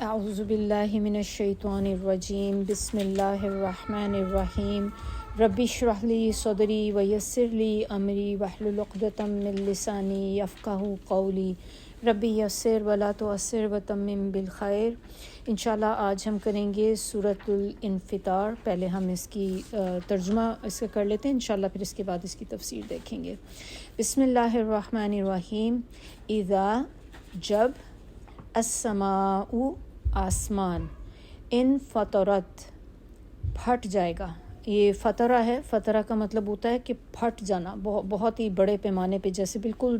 اعوذ باللہ من الشیطان الرجیم بسم اللہ الرحمن الرحیم رب اشرح لی صدری ویسر لی امری واحلل عقدۃ من لسانی یفقہوا قولی رب یسر ولا تعسر وتمم بالخیر۔ انشاءاللہ آج ہم کریں گے سورۃ الانفطار۔ پہلے ہم اس کی ترجمہ اس کا کر لیتے ہیں، انشاءاللہ پھر اس کے بعد اس کی تفسیر دیکھیں گے۔ بسم اللہ الرحمن الرحیم۔ اذا جب، السماء آسمان، انفطرت پھٹ جائے گا۔ یہ فطرہ ہے، فطرہ کا مطلب ہوتا ہے کہ پھٹ جانا، بہت ہی بڑے پیمانے پہ، جیسے بالکل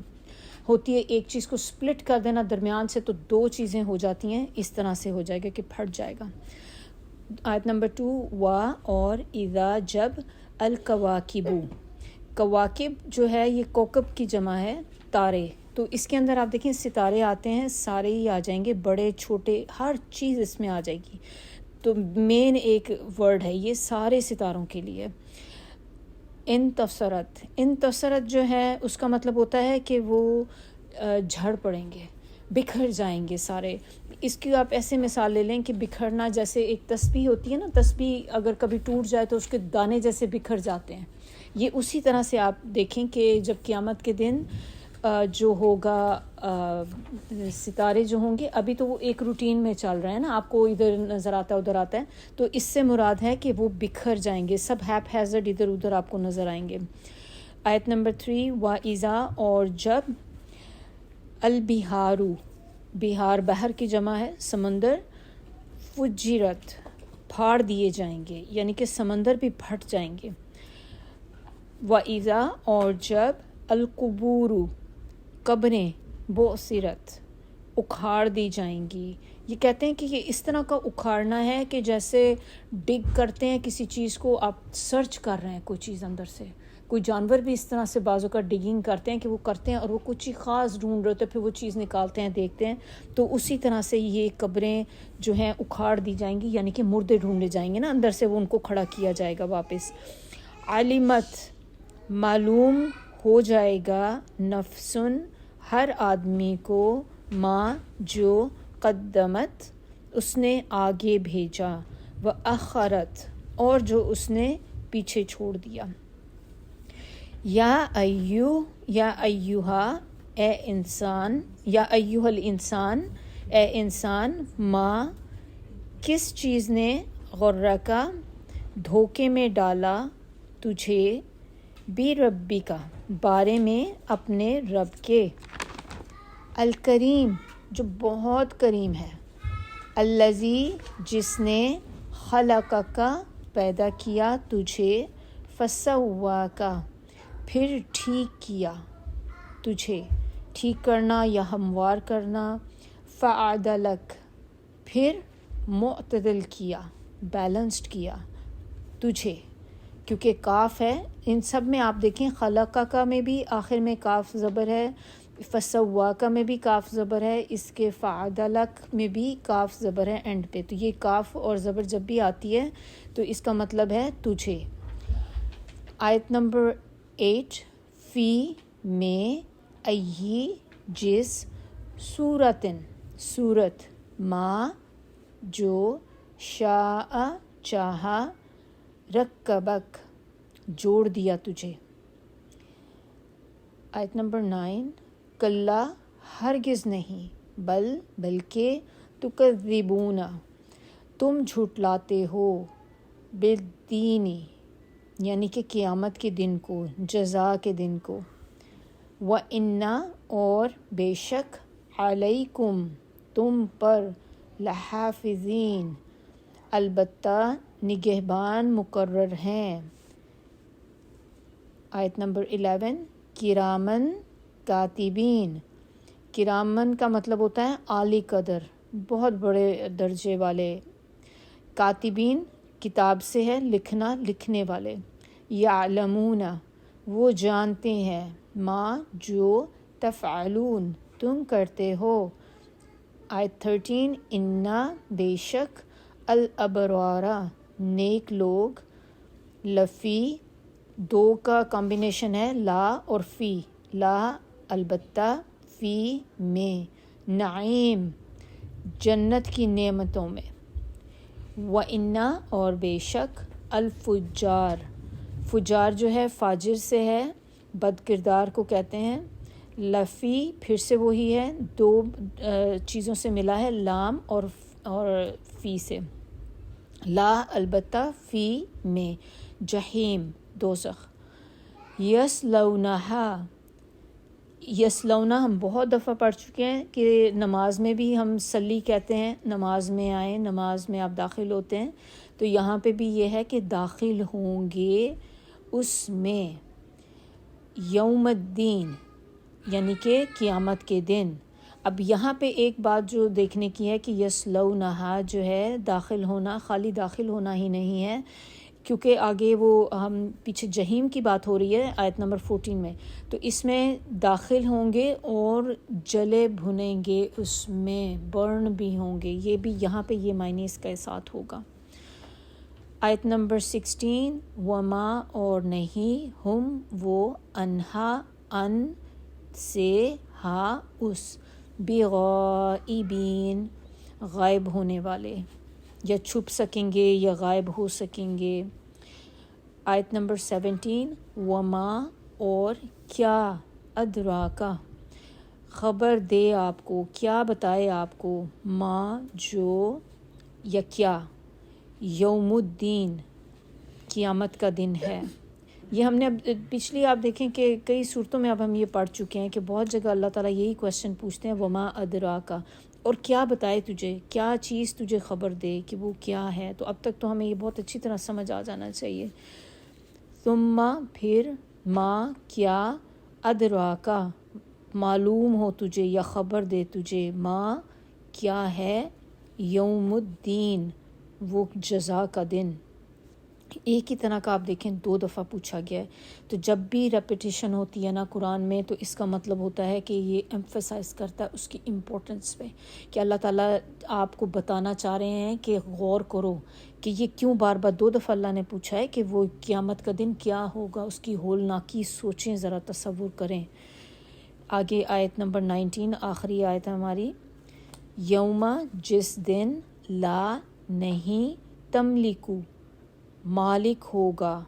ہوتی ہے ایک چیز کو سپلٹ کر دینا درمیان سے تو دو چیزیں ہو جاتی ہیں، اس طرح سے ہو جائے گا کہ پھٹ جائے گا۔ آیت نمبر 2، اور اذا جب، الکواکب، کواکب جو ہے یہ کوکب کی جمع ہے، تارے، تو اس کے اندر آپ دیکھیں ستارے آتے ہیں، سارے ہی آ جائیں گے، بڑے چھوٹے ہر چیز اس میں آ جائے گی، تو مین ایک ورڈ ہے یہ سارے ستاروں کے لیے۔ انتصرت جو ہے اس کا مطلب ہوتا ہے کہ وہ جھڑ پڑیں گے، بکھر جائیں گے سارے۔ اس کی آپ ایسے مثال لے لیں کہ بکھرنا، جیسے ایک تسبیح ہوتی ہے نا، تسبیح اگر کبھی ٹوٹ جائے تو اس کے دانے جیسے بکھر جاتے ہیں، یہ اسی طرح سے آپ دیکھیں کہ جب قیامت کے دن جو ہوگا، ستارے جو ہوں گے، ابھی تو وہ ایک روٹین میں چل رہے ہیں نا، آپ کو ادھر نظر آتا ہے ادھر آتا ہے، تو اس سے مراد ہے کہ وہ بکھر جائیں گے، سب ہیپ ہیزرڈ ادھر ادھر آپ کو نظر آئیں گے۔ آیت نمبر 3، وَإِذَا، اور جب، البحارو، بحار بحر کی جمع ہے، سمندر، فجرت، پھاڑ دیے جائیں گے، یعنی کہ سمندر بھی پھٹ جائیں گے۔ وَإِذَا، اور جب، القبور، قبریں، بعثرت، اکھاڑ دی جائیں گی۔ یہ کہتے ہیں کہ یہ اس طرح کا اکھاڑنا ہے کہ جیسے ڈگ کرتے ہیں کسی چیز کو، آپ سرچ کر رہے ہیں کوئی چیز اندر سے، کوئی جانور بھی اس طرح سے بازو کا ڈگنگ کرتے ہیں کہ وہ کرتے ہیں اور وہ کچھ خاص ڈھونڈ رہے ہوتے ہیں، پھر وہ چیز نکالتے ہیں، دیکھتے ہیں، تو اسی طرح سے یہ قبریں جو ہیں اکھاڑ دی جائیں گی، یعنی کہ مردے ڈھونڈے جائیں گے نا اندر سے، وہ ان کو کھڑا کیا جائے گا واپس۔ علمت، معلوم ہو جائے گا، نفسن، ہر آدمی کو، ماں، جو، قدمت، اس نے آگے بھیجا، وَأَخَّرَتْ، اور جو اس نے پیچھے چھوڑ دیا۔ یا ایہا، اے انسان، یا ایہا الانسان، اے انسان، ماں، کس چیز نے، غرکا، دھوکے میں ڈالا تجھے، بربکا، بارے میں اپنے رب کے، الکریم، جو بہت کریم ہے، الذی، جس نے، خلقکا، پیدا کیا تجھے، فسواکا، پھر ٹھیک کیا تجھے، ٹھیک کرنا یا ہموار کرنا، فعدلک، پھر معتدل کیا، بیلنسڈ کیا تجھے، کیونکہ کاف ہے ان سب میں، آپ دیکھیں خلقکا میں بھی آخر میں کاف زبر ہے، فسواکا میں بھی کاف زبر ہے، اس کے فعدلک میں بھی کاف زبر ہے اینڈ پہ، تو یہ کاف اور زبر جب بھی آتی ہے تو اس کا مطلب ہے تجھے۔ آیت نمبر 8، فی، میں، ای، جس، صورتن، صورت، ما، جو، شاء، چاہا، رکبک، جوڑ دیا تجھے۔ آیت نمبر 9، کلا، ہرگز نہیں، بلکہ، تکذبون، تم جھٹلاتے ہو، بالدین، یعنی کہ قیامت کے دن کو، جزا کے دن کو، وَإِنَّ، اور بے شک، علیکم، تم پر، لحافظین، البتہ نگہبان مقرر ہیں۔ آیت نمبر 11، کرامن، کاتبین، کرامن کا مطلب ہوتا ہے عالی قدر، بہت بڑے درجے والے، کاتبین کتاب سے ہے، لکھنا، لکھنے والے، یعلمون، وہ جانتے ہیں، ما، جو، تفعلون، تم کرتے ہو۔ آیت 13، انا، بے شک، الابرارا، نیک لوگ، لفی، دو کا کمبینیشن ہے، لا اور فی، لا البتہ، فی میں، نعیم، جنت کی نعمتوں میں. وَإِنَّا اور بے شک الفجار، فجار جو ہے فاجر سے ہے، بد کردار کو کہتے ہیں. لفی پھر سے وہی ہے، دو چیزوں سے ملا ہے، لام اور فی سے. لا البتہ، فی میں، جہیم دوزخ. یسلونہا، یسلونہ ہم بہت دفعہ پڑھ چکے ہیں کہ نماز میں بھی ہم صلی کہتے ہیں، نماز میں آئیں، نماز میں آپ داخل ہوتے ہیں، تو یہاں پہ بھی یہ ہے کہ داخل ہوں گے اس میں، یوم الدین یعنی کہ قیامت کے دن. اب یہاں پہ ایک بات جو دیکھنے کی ہے کہ یسلونہا جو ہے داخل ہونا، خالی داخل ہونا ہی نہیں ہے، کیونکہ آگے وہ ہم پیچھے جہیم کی بات ہو رہی ہے آیت نمبر 14 میں، تو اس میں داخل ہوں گے اور جلے بھنیں گے، اس میں برن بھی ہوں گے. یہ بھی یہاں پہ یہ معنی اس کے ساتھ ہوگا. آیت نمبر 16 وما اور نہیں، ہم وہ، انہا ان سے، ہا اس، بغائبین غائب ہونے والے، یا چھپ سکیں گے یا غائب ہو سکیں گے. آیت نمبر 17 وما اور کیا، ادراکا خبر دے آپ کو، کیا بتائے آپ کو، ما جو، یا کیا، یوم الدین قیامت کا دن ہے. یہ ہم نے اب پچھلی آپ دیکھیں کہ کئی صورتوں میں اب ہم یہ پڑھ چکے ہیں کہ بہت جگہ اللہ تعالیٰ یہی کویسچن پوچھتے ہیں، وما ادراکا، اور کیا بتائے تجھے، کیا چیز تجھے خبر دے کہ وہ کیا ہے. تو اب تک تو ہمیں یہ بہت اچھی طرح سمجھ آ جانا چاہیے. ثم پھر، ما کیا، ادراکا معلوم ہو تجھے یا خبر دے تجھے، ما کیا ہے، یوم الدین وہ جزا کا دن. ایک ہی طرح کا آپ دیکھیں 2 دفعہ پوچھا گیا ہے. تو جب بھی ریپیٹیشن ہوتی ہے نا قرآن میں، تو اس کا مطلب ہوتا ہے کہ یہ ایمفیسائز کرتا ہے اس کی امپورٹنس پہ، کہ اللہ تعالیٰ آپ کو بتانا چاہ رہے ہیں کہ غور کرو کہ یہ کیوں بار بار 2 دفعہ اللہ نے پوچھا ہے، کہ وہ قیامت کا دن کیا ہوگا، اس کی ہولناکی سوچیں، ذرا تصور کریں. آگے آیت نمبر 19 آخری آیت ہے ہماری. یوم جس دن، لا نہیں، تملکو مالک ہوگا،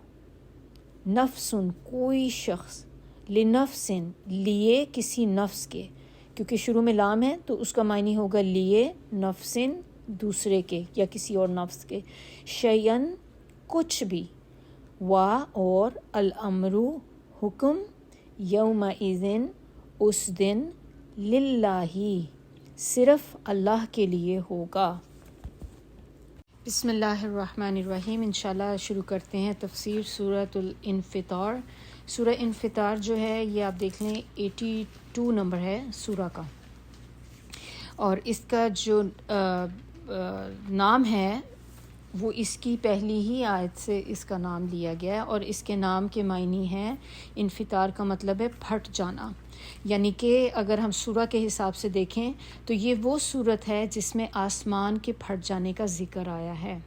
نفسن کوئی شخص، لنفسن لیے کسی نفس کے، کیونکہ شروع میں لام ہے تو اس کا معنی ہوگا لیے، نفسن دوسرے کے یا کسی اور نفس کے، شیئن کچھ بھی، وا اور، الامرو حکم، یومئذن اس دن، للہ صرف اللہ کے لیے ہوگا. بسم اللہ الرحمن الرحیم. انشاءاللہ شروع کرتے ہیں تفسیر سورۃ الانفطار. سورہ انفطار جو ہے یہ آپ دیکھ لیں 82 نمبر ہے سورہ کا، اور اس کا جو نام ہے وہ اس کی پہلی ہی آیت سے اس کا نام لیا گیا ہے، اور اس کے نام کے معنی ہیں، انفطار کا مطلب ہے پھٹ جانا. یعنی کہ اگر ہم سورہ کے حساب سے دیکھیں تو یہ وہ صورت ہے جس میں آسمان کے پھٹ جانے کا ذکر آیا ہے.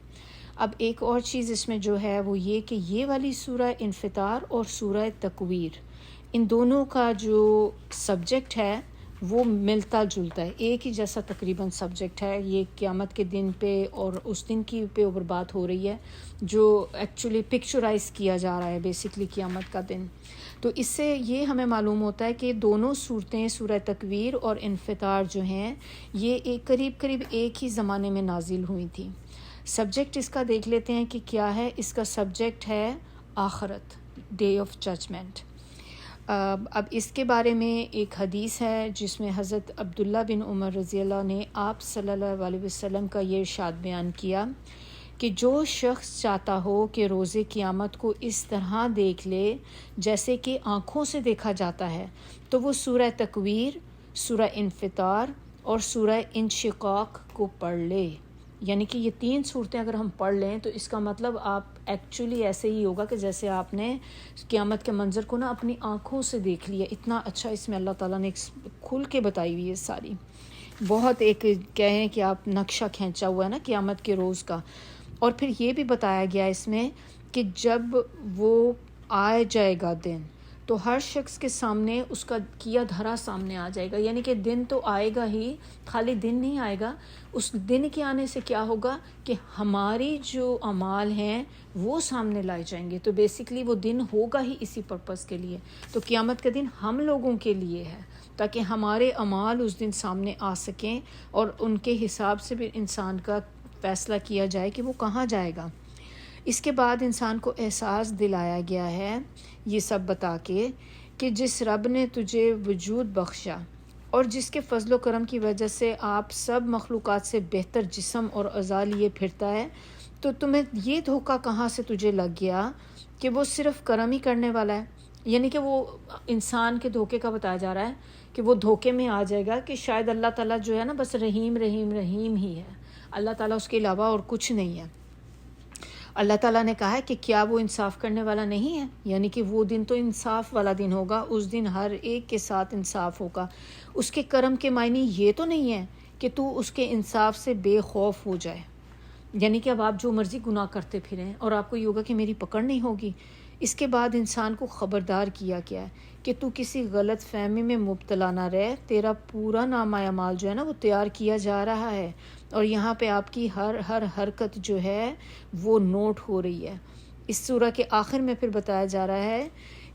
اب ایک اور چیز اس میں جو ہے وہ یہ کہ یہ والی سورہ انفطار اور سورہ تکویر، ان دونوں کا جو سبجیکٹ ہے وہ ملتا جلتا ہے، ایک ہی جیسا تقریباً سبجیکٹ ہے. یہ قیامت کے دن پہ اور اس دن کی پہ اوپر بات ہو رہی ہے جو ایکچولی پکچرائز کیا جا رہا ہے بیسیکلی قیامت کا دن. تو اس سے یہ ہمیں معلوم ہوتا ہے کہ دونوں صورتیں سورہ تکویر اور انفطار جو ہیں یہ ایک قریب ایک ہی زمانے میں نازل ہوئی تھیں. سبجیکٹ اس کا دیکھ لیتے ہیں کہ کیا ہے. اس کا سبجیکٹ ہے آخرت، ڈے آف ججمنٹ. اب اس کے بارے میں ایک حدیث ہے جس میں حضرت عبداللہ بن عمر رضی اللہ نے آپ صلی اللہ علیہ وسلم کا یہ ارشاد بیان کیا کہ جو شخص چاہتا ہو کہ روز قیامت کو اس طرح دیکھ لے جیسے کہ آنکھوں سے دیکھا جاتا ہے، تو وہ سورہ تکویر، سورہ انفطار اور سورہ انشقاق کو پڑھ لے. یعنی کہ یہ 3 صورتیں اگر ہم پڑھ لیں تو اس کا مطلب آپ ایکچولی ایسے ہی ہوگا کہ جیسے آپ نے قیامت کے منظر کو نا اپنی آنکھوں سے دیکھ لیا. اتنا اچھا اس میں اللہ تعالیٰ نے کھل کے بتائی ہوئی ہے ساری. بہت ایک کہیں کہ آپ نقشہ کھینچا ہوا ہے نا قیامت کے روز کا. اور پھر یہ بھی بتایا گیا اس میں کہ جب وہ آ جائے گا دن تو ہر شخص کے سامنے اس کا کیا دھرا سامنے آ جائے گا. یعنی کہ دن تو آئے گا ہی، خالی دن نہیں آئے گا. اس دن کے آنے سے کیا ہوگا کہ ہماری جو اعمال ہیں وہ سامنے لائے جائیں گے. تو بیسیکلی وہ دن ہوگا ہی اسی پرپس کے لیے. تو قیامت کا دن ہم لوگوں کے لیے ہے تاکہ ہمارے اعمال اس دن سامنے آ سکیں اور ان کے حساب سے بھی انسان کا فیصلہ کیا جائے کہ وہ کہاں جائے گا. اس کے بعد انسان کو احساس دلایا گیا ہے یہ سب بتا کے کہ جس رب نے تجھے وجود بخشا اور جس کے فضل و کرم کی وجہ سے آپ سب مخلوقات سے بہتر جسم اور اعضاء لیے پھرتا ہے، تو تمہیں یہ دھوکہ کہاں سے تجھے لگ گیا کہ وہ صرف کرم ہی کرنے والا ہے. یعنی کہ وہ انسان کے دھوکے کا بتایا جا رہا ہے کہ وہ دھوکے میں آ جائے گا کہ شاید اللہ تعالیٰ جو ہے نا بس رحیم رحیم رحیم ہی ہے، اللہ تعالیٰ اس کے علاوہ اور کچھ نہیں ہے. اللہ تعالیٰ نے کہا ہے کہ کیا وہ انصاف کرنے والا نہیں ہے، یعنی کہ وہ دن تو انصاف والا دن ہوگا، اس دن ہر ایک کے ساتھ انصاف ہوگا. اس کے کرم کے معنی یہ تو نہیں ہے کہ تو اس کے انصاف سے بے خوف ہو جائے، یعنی کہ اب آپ جو مرضی گناہ کرتے پھریں اور آپ کو یہ ہوگا کہ میری پکڑ نہیں ہوگی. اس کے بعد انسان کو خبردار کیا گیا ہے کہ تو کسی غلط فہمی میں مبتلا نہ رہ. تیرا پورا نامہ اعمال جو ہے نا وہ تیار کیا جا رہا ہے اور یہاں پہ آپ کی ہر حرکت جو ہے وہ نوٹ ہو رہی ہے. اس سورہ کے آخر میں پھر بتایا جا رہا ہے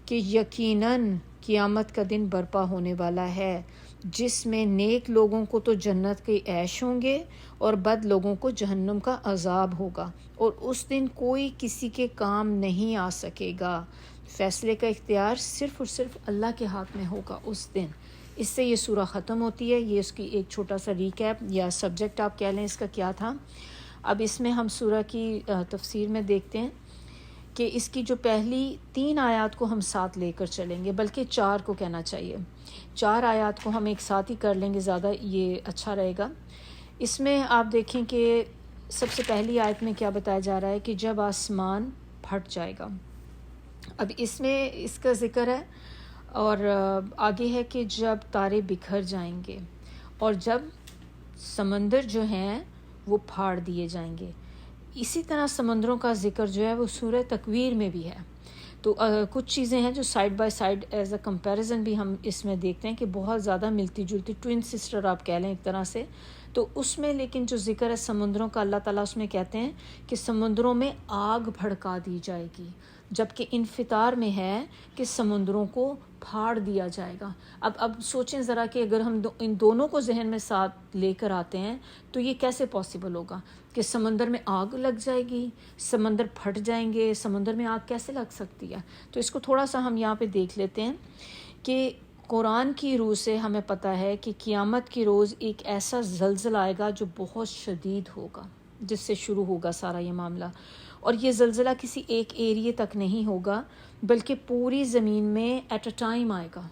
کہ یقیناً قیامت کا دن برپا ہونے والا ہے جس میں نیک لوگوں کو تو جنت کے عیش ہوں گے اور بد لوگوں کو جہنم کا عذاب ہوگا، اور اس دن کوئی کسی کے کام نہیں آ سکے گا. فیصلے کا اختیار صرف اور صرف اللہ کے ہاتھ میں ہوگا اس دن. اس سے یہ سورہ ختم ہوتی ہے. یہ اس کی ایک چھوٹا سا ریکیپ یا سبجیکٹ آپ کہہ لیں اس کا کیا تھا. اب اس میں ہم سورہ کی تفسیر میں دیکھتے ہیں کہ اس کی جو پہلی 3 آیات کو ہم ساتھ لے کر چلیں گے، بلکہ 4 کو کہنا چاہیے. 4 آیات کو ہم ایک ساتھ ہی کر لیں گے، زیادہ یہ اچھا رہے گا. اس میں آپ دیکھیں کہ سب سے پہلی آیت میں کیا بتایا جا رہا ہے کہ جب آسمان پھٹ جائے گا. اب اس میں اس کا ذکر ہے اور آگے ہے کہ جب تارے بکھر جائیں گے اور جب سمندر جو ہیں وہ پھاڑ دیے جائیں گے. اسی طرح سمندروں کا ذکر جو ہے وہ سورہ تکویر میں بھی ہے. تو کچھ چیزیں ہیں جو side by side as a comparison بھی ہم اس میں دیکھتے ہیں کہ بہت زیادہ ملتی جلتی، ٹوئن سسٹر آپ کہہ لیں ایک طرح سے. تو اس میں لیکن جو ذکر ہے سمندروں کا، اللہ تعالیٰ اس میں کہتے ہیں کہ سمندروں میں آگ بھڑکا دی جائے گی، جبکہ انفطار میں ہے کہ سمندروں کو پھاڑ دیا جائے گا. اب سوچیں ذرا کہ اگر ہم ان دونوں کو ذہن میں ساتھ لے کر آتے ہیں تو یہ کیسے پاسبل ہوگا کہ سمندر میں آگ لگ جائے گی، سمندر پھٹ جائیں گے، سمندر میں آگ کیسے لگ سکتی ہے. تو اس کو تھوڑا سا ہم یہاں پہ دیکھ لیتے ہیں کہ قرآن کی روح سے ہمیں پتہ ہے کہ قیامت کی روز ایک ایسا زلزلہ آئے گا جو بہت شدید ہوگا، جس سے شروع ہوگا سارا یہ معاملہ. اور یہ زلزلہ کسی ایک ایریے تک نہیں ہوگا بلکہ پوری زمین میں ایٹ اے ٹائم آئے گا.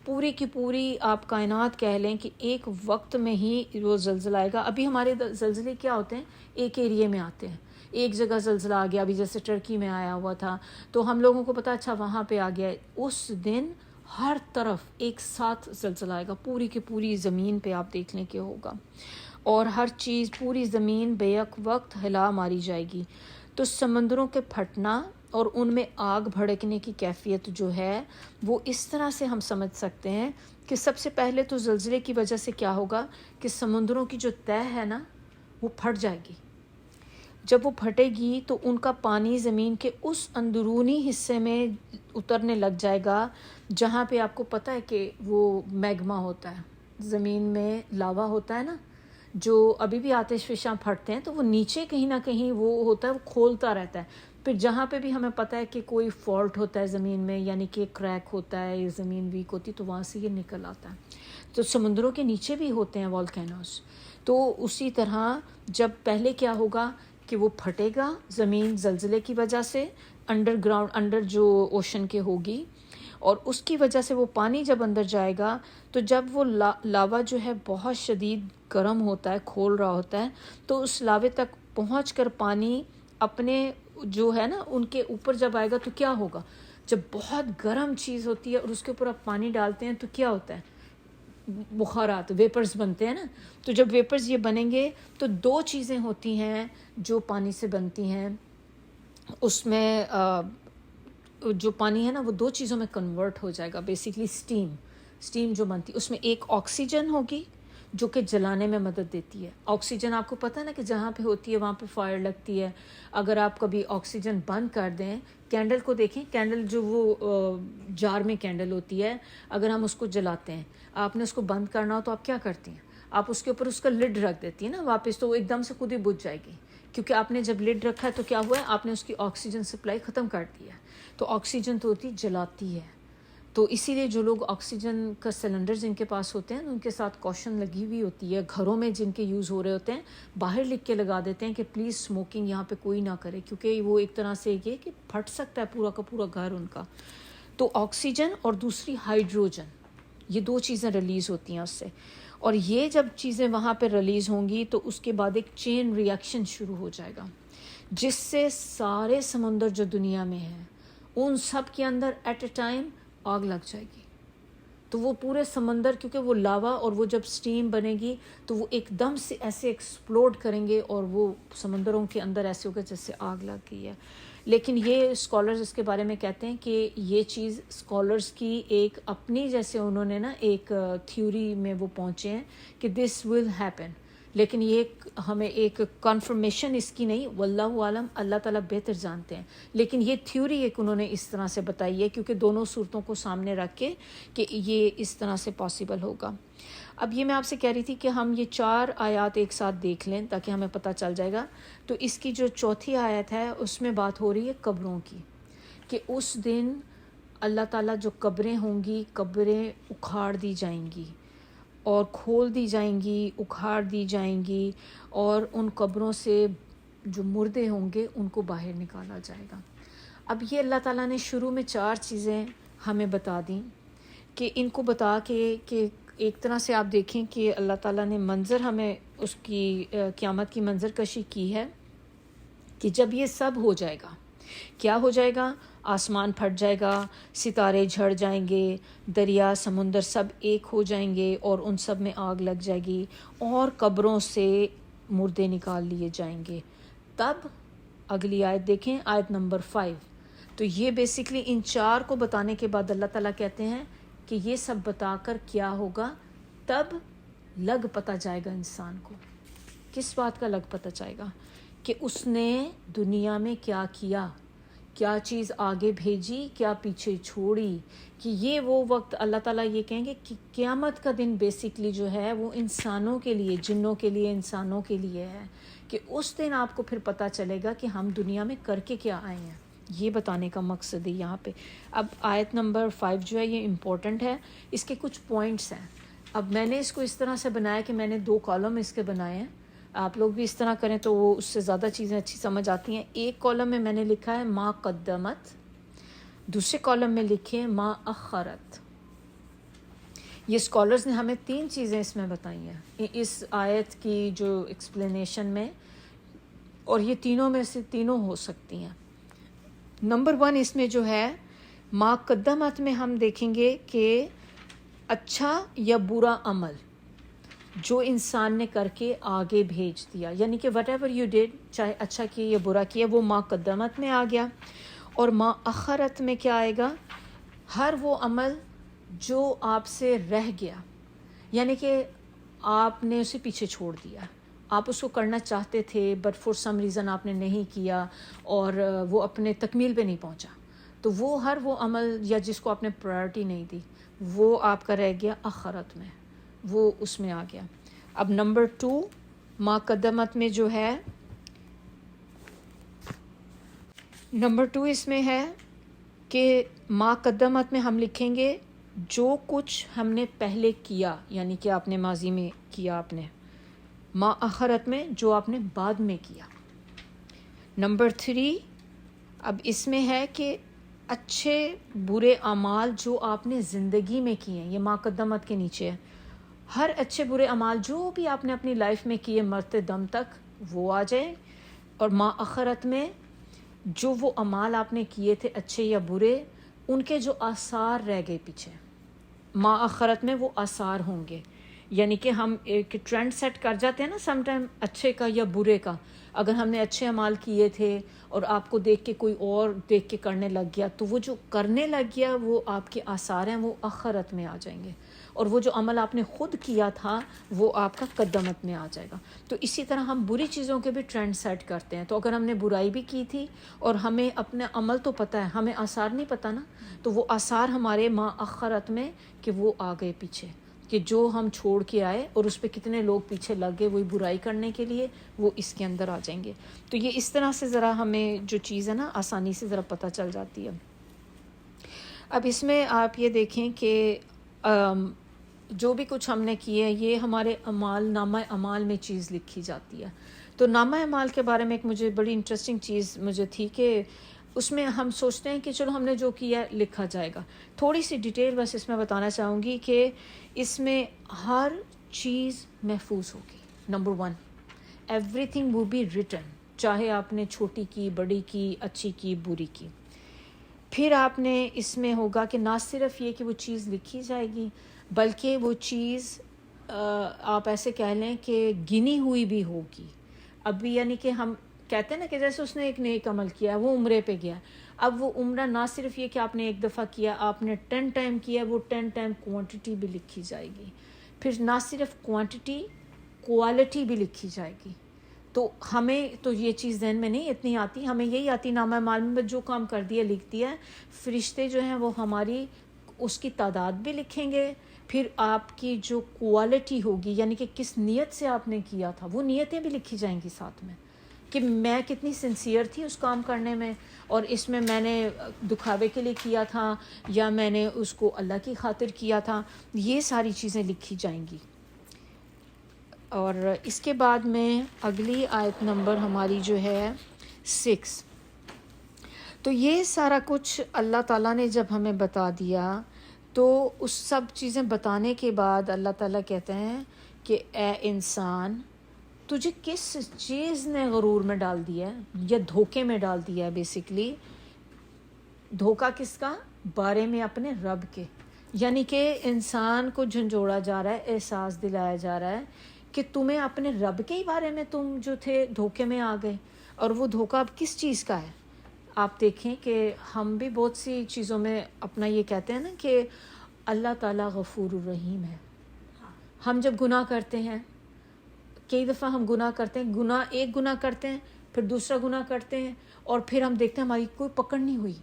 پوری کی پوری آپ کائنات کہہ لیں کہ ایک وقت میں ہی وہ زلزلہ آئے گا. ابھی ہمارے زلزلے کیا ہوتے ہیں؟ ایک ایریے میں آتے ہیں، ایک جگہ زلزلہ آ گیا، ابھی جیسے ٹرکی میں آیا ہوا تھا تو ہم لوگوں کو پتا اچھا وہاں پہ آ گیا. اس دن ہر طرف ایک ساتھ زلزلہ آئے گا، پوری کی پوری زمین پہ آپ دیکھ لیں کہ ہوگا، اور ہر چیز پوری زمین بیک وقت ہلا ماری جائے گی. تو سمندروں کے پھٹنا اور ان میں آگ بھڑکنے کی کیفیت جو ہے وہ اس طرح سے ہم سمجھ سکتے ہیں کہ سب سے پہلے تو زلزلے کی وجہ سے کیا ہوگا کہ سمندروں کی جو تہ ہے نا وہ پھٹ جائے گی. جب وہ پھٹے گی تو ان کا پانی زمین کے اس اندرونی حصے میں اترنے لگ جائے گا جہاں پہ آپ کو پتہ ہے کہ وہ میگما ہوتا ہے، زمین میں لاوا ہوتا ہے نا، جو ابھی بھی آتش فشاں پھٹتے ہیں تو وہ نیچے کہیں نہ کہیں وہ ہوتا ہے، وہ کھولتا رہتا ہے. پھر جہاں پہ بھی ہمیں پتہ ہے کہ کوئی فالٹ ہوتا ہے زمین میں، یعنی کہ کریک ہوتا ہے، زمین ویک ہوتی تو وہاں سے یہ نکل آتا ہے. تو سمندروں کے نیچے بھی ہوتے ہیں والکینوز. تو اسی طرح جب پہلے کیا ہوگا کہ وہ پھٹے گا زمین زلزلے کی وجہ سے، انڈر گراؤنڈ، انڈر جو اوشن کے ہوگی، اور اس کی وجہ سے وہ پانی جب اندر جائے گا تو جب وہ لاوا جو ہے بہت شدید گرم ہوتا ہے، کھول رہا ہوتا ہے، تو اس لاوے تک پہنچ کر پانی اپنے جو ہے نا ان کے اوپر جب آئے گا تو کیا ہوگا؟ جب بہت گرم چیز ہوتی ہے اور اس کے اوپر آپ پانی ڈالتے ہیں تو کیا ہوتا ہے؟ بخارات، ویپرز بنتے ہیں نا. تو جب ویپرز یہ بنیں گے تو 2 چیزیں ہوتی ہیں جو پانی سے بنتی ہیں. اس میں جو پانی ہے نا وہ دو چیزوں میں کنورٹ ہو جائے گا بیسکلی. اسٹیم جو بنتی اس میں ایک آکسیجن ہوگی جو کہ جلانے میں مدد دیتی ہے. آکسیجن آپ کو پتہ ہے نا کہ جہاں پہ ہوتی ہے وہاں پہ فائر لگتی ہے. اگر آپ کبھی آکسیجن بند کر دیں, کینڈل کو دیکھیں, کینڈل جو وہ جار میں کینڈل ہوتی ہے, اگر ہم اس کو جلاتے ہیں, آپ نے اس کو بند کرنا ہو تو آپ کیا کرتی ہیں؟ آپ اس کے اوپر اس کا لڈ رکھ دیتی ہیں نا واپس, تو وہ ایک دم سے خود ہی بجھ جائے گی, کیونکہ آپ نے جب لڈ رکھا ہے تو کیا ہوا ہے, آپ نے اس کی آکسیجن سپلائی ختم کر دی ہے. تو آکسیجن تو ہوتی جلاتی ہے. تو اسی لیے جو لوگ آکسیجن کا سلنڈر جن کے پاس ہوتے ہیں ان کے ساتھ کوشن لگی ہوئی ہوتی ہے, گھروں میں جن کے یوز ہو رہے ہوتے ہیں باہر لکھ کے لگا دیتے ہیں کہ پلیز اسموکنگ یہاں پہ کوئی نہ کرے, کیونکہ وہ ایک طرح سے یہ کہ پھٹ سکتا ہے پورا کا پورا گھر ان کا. تو آکسیجن اور دوسری ہائیڈروجن, یہ دو چیزیں ریلیز ہوتی ہیں اس سے, اور یہ جب چیزیں وہاں پہ ریلیز ہوں گی تو اس کے بعد ایک چین ریئیکشن شروع ہو جائے گا, جس سے سارے سمندر جو دنیا میں ہیں ان سب کے اندر ایٹ اے ٹائم آگ لگ جائے گی. تو وہ پورے سمندر, کیونکہ وہ لاوا اور وہ جب سٹیم بنے گی تو وہ ایک دم سے ایسے ایکسپلوڈ کریں گے اور وہ سمندروں کے اندر ایسے ہوگا جیسے آگ لگ گئی ہے. لیکن یہ اسکالرز اس کے بارے میں کہتے ہیں کہ یہ چیز اسکالرز کی ایک اپنی, جیسے انہوں نے نا ایک تھیوری میں وہ پہنچے ہیں کہ دس ول ہیپن, لیکن یہ ہمیں ایک کنفرمیشن اس کی نہیں, واللہ عالم, اللہ تعالیٰ بہتر جانتے ہیں. لیکن یہ تھیوری ایک انہوں نے اس طرح سے بتائی ہے کیونکہ دونوں صورتوں کو سامنے رکھ کے کہ یہ اس طرح سے پاسبل ہوگا. اب یہ میں آپ سے کہہ رہی تھی کہ ہم یہ 4 آیات ایک ساتھ دیکھ لیں تاکہ ہمیں پتہ چل جائے گا. تو اس کی جو چوتھی آیت ہے اس میں بات ہو رہی ہے قبروں کی, کہ اس دن اللہ تعالیٰ جو قبریں ہوں گی, قبریں اکھاڑ دی جائیں گی اور کھول دی جائیں گی, اکھاڑ دی جائیں گی, اور ان قبروں سے جو مردے ہوں گے ان کو باہر نکالا جائے گا. اب یہ اللہ تعالیٰ نے شروع میں 4 چیزیں ہمیں بتا دیں کہ ان کو بتا کے کہ ایک طرح سے آپ دیکھیں کہ اللہ تعالیٰ نے منظر ہمیں اس کی قیامت کی منظر کشی کی ہے کہ جب یہ سب ہو جائے گا کیا ہو جائے گا, آسمان پھٹ جائے گا, ستارے جھڑ جائیں گے, دریا سمندر سب ایک ہو جائیں گے اور ان سب میں آگ لگ جائے گی, اور قبروں سے مردے نکال لیے جائیں گے. تب اگلی آیت دیکھیں, آیت نمبر 5. تو یہ بیسکلی ان 4 کو بتانے کے بعد اللہ تعالیٰ کہتے ہیں کہ یہ سب بتا کر کیا ہوگا, تب لگ پتہ جائے گا انسان کو. کس بات کا لگ پتہ جائے گا؟ کہ اس نے دنیا میں کیا کیا, کیا چیز آگے بھیجی, کیا پیچھے چھوڑی. کہ یہ وہ وقت اللہ تعالیٰ یہ کہیں گے کہ قیامت کا دن بیسکلی جو ہے وہ انسانوں کے لیے, جنوں کے لیے, انسانوں کے لیے ہے, کہ اس دن آپ کو پھر پتہ چلے گا کہ ہم دنیا میں کر کے کیا آئے ہیں. یہ بتانے کا مقصد ہے یہاں پہ. اب آیت نمبر 5 جو ہے یہ امپورٹنٹ ہے, اس کے کچھ پوائنٹس ہیں. اب میں نے اس کو اس طرح سے بنایا کہ میں نے 2 کالم اس کے بنائے ہیں, آپ لوگ بھی اس طرح کریں تو وہ اس سے زیادہ چیزیں اچھی سمجھ آتی ہیں. ایک کالم میں میں نے لکھا ہے ما قدمت, دوسرے کالم میں لکھے ما اخرت. یہ اسکالرز نے ہمیں 3 چیزیں اس میں بتائی ہیں اس آیت کی جو ایکسپلینیشن میں, اور یہ تینوں میں سے تینوں ہو سکتی ہیں. نمبر 1 اس میں جو ہے ما قدمت میں ہم دیکھیں گے کہ اچھا یا برا عمل جو انسان نے کر کے آگے بھیج دیا, یعنی کہ وٹ ایور یو ڈیڈ, چاہے اچھا کیا یا برا کیا, وہ ما قدمت میں آ گیا. اور ما اخرت میں کیا آئے گا؟ ہر وہ عمل جو آپ سے رہ گیا, یعنی کہ آپ نے اسے پیچھے چھوڑ دیا, آپ اس کو کرنا چاہتے تھے بٹ فور سم ریزن آپ نے نہیں کیا اور وہ اپنے تکمیل پہ نہیں پہنچا, تو وہ ہر وہ عمل یا جس کو آپ نے پرائرٹی نہیں دی وہ آپ کا رہ گیا آخرت میں, وہ اس میں آ گیا. اب نمبر 2 ما قدمت میں جو ہے, نمبر 2 اس میں ہے کہ ما قدمت میں ہم لکھیں گے جو کچھ ہم نے پہلے کیا, یعنی کہ آپ نے ماضی میں کیا آپ نے. ما آخرت میں جو آپ نے بعد میں کیا. نمبر 3 اب اس میں ہے کہ اچھے برے اعمال جو آپ نے زندگی میں کیے ہیں, یہ ما قدمت کے نیچے ہے. ہر اچھے برے اعمال جو بھی آپ نے اپنی لائف میں کیے مرتے دم تک وہ آ جائیں. اور ما آخرت میں جو وہ اعمال آپ نے کیے تھے اچھے یا برے, ان کے جو آثار رہ گئے پیچھے, ما آخرت میں وہ آثار ہوں گے. یعنی کہ ہم ایک ٹرینڈ سیٹ کر جاتے ہیں نا سم ٹائم اچھے کا یا برے کا. اگر ہم نے اچھے اعمال کیے تھے اور آپ کو دیکھ کے کوئی اور دیکھ کے کرنے لگ گیا, تو وہ جو کرنے لگ گیا وہ آپ کے آثار ہیں, وہ آخرت میں آ جائیں گے, اور وہ جو عمل آپ نے خود کیا تھا وہ آپ کا قدمت میں آ جائے گا. تو اسی طرح ہم بری چیزوں کے بھی ٹرینڈ سیٹ کرتے ہیں. تو اگر ہم نے برائی بھی کی تھی اور ہمیں اپنا عمل تو پتہ ہے, ہمیں آثار نہیں پتہ نا, تو وہ آثار ہمارے آخرت میں کہ وہ آ گئے پیچھے, کہ جو ہم چھوڑ کے آئے اور اس پہ کتنے لوگ پیچھے لگ گئے وہی برائی کرنے کے لیے, وہ اس کے اندر آ جائیں گے. تو یہ اس طرح سے ذرا ہمیں جو چیز ہے نا آسانی سے ذرا پتہ چل جاتی ہے. اب اس میں آپ یہ دیکھیں کہ جو بھی کچھ ہم نے کیے یہ ہمارے اعمال, نامہ اعمال میں چیز لکھی جاتی ہے. تو نامہ اعمال کے بارے میں ایک مجھے بڑی انٹرسٹنگ چیز مجھے تھی کہ اس میں ہم سوچتے ہیں کہ چلو ہم نے جو کیا ہے لکھا جائے گا. تھوڑی سی ڈیٹیل بس اس میں بتانا چاہوں گی کہ اس میں ہر چیز محفوظ ہوگی. Number 1, everything will be written, چاہے آپ نے چھوٹی کی, بڑی کی, اچھی کی, بری کی. پھر آپ نے اس میں ہوگا کہ نہ صرف یہ کہ وہ چیز لکھی جائے گی, بلکہ وہ چیز آپ ایسے کہہ لیں کہ گنی ہوئی بھی ہوگی. ابھی یعنی کہ ہم کہتے ہیں نا کہ جیسے اس نے ایک نیک عمل کیا, وہ عمرے پہ گیا, اب وہ عمرہ نہ صرف یہ کہ آپ نے ایک دفعہ کیا, آپ نے 10 ٹائم کیا, وہ 10 ٹائم کوانٹٹی بھی لکھی جائے گی. پھر نہ صرف کوانٹٹی, کوالٹی بھی لکھی جائے گی. تو ہمیں تو یہ چیز ذہن میں نہیں اتنی آتی, ہمیں یہی آتی نامہ اعمال میں جو کام کر دیا لکھ دیا. فرشتے جو ہیں وہ ہماری اس کی تعداد بھی لکھیں گے. پھر آپ کی جو کوالٹی ہوگی یعنی کہ کس نیت سے آپ نے کیا تھا, وہ نیتیں بھی لکھی جائیں گی ساتھ میں, کہ میں کتنی سنسیئر تھی اس کام کرنے میں, اور اس میں نے دکھاوے کے لیے کیا تھا یا میں نے اس کو اللہ کی خاطر کیا تھا. یہ ساری چیزیں لکھی جائیں گی. اور اس کے بعد میں اگلی آیت نمبر ہماری جو ہے 6. تو یہ سارا کچھ اللہ تعالیٰ نے جب ہمیں بتا دیا تو اس سب چیزیں بتانے کے بعد اللہ تعالیٰ کہتے ہیں کہ اے انسان, تجھے کس چیز نے غرور میں ڈال دیا ہے یا دھوکے میں ڈال دیا ہے. بیسیکلی دھوکہ کس کا, بارے میں اپنے رب کے, یعنی کہ انسان کو جھنجھوڑا جا رہا ہے, احساس دلایا جا رہا ہے کہ تمہیں اپنے رب کے ہی بارے میں تم جو تھے دھوکے میں آ گئے. اور وہ دھوکہ اب کس چیز کا ہے؟ آپ دیکھیں کہ ہم بھی بہت سی چیزوں میں اپنا یہ کہتے ہیں نا کہ اللہ تعالیٰ غفور الرحیم ہے. ہم جب گناہ کرتے ہیں, کئی دفعہ ہم گناہ کرتے ہیں, ایک گناہ کرتے ہیں, پھر دوسرا گناہ کرتے ہیں, اور پھر ہم دیکھتے ہیں ہماری کوئی پکڑ نہیں ہوئی,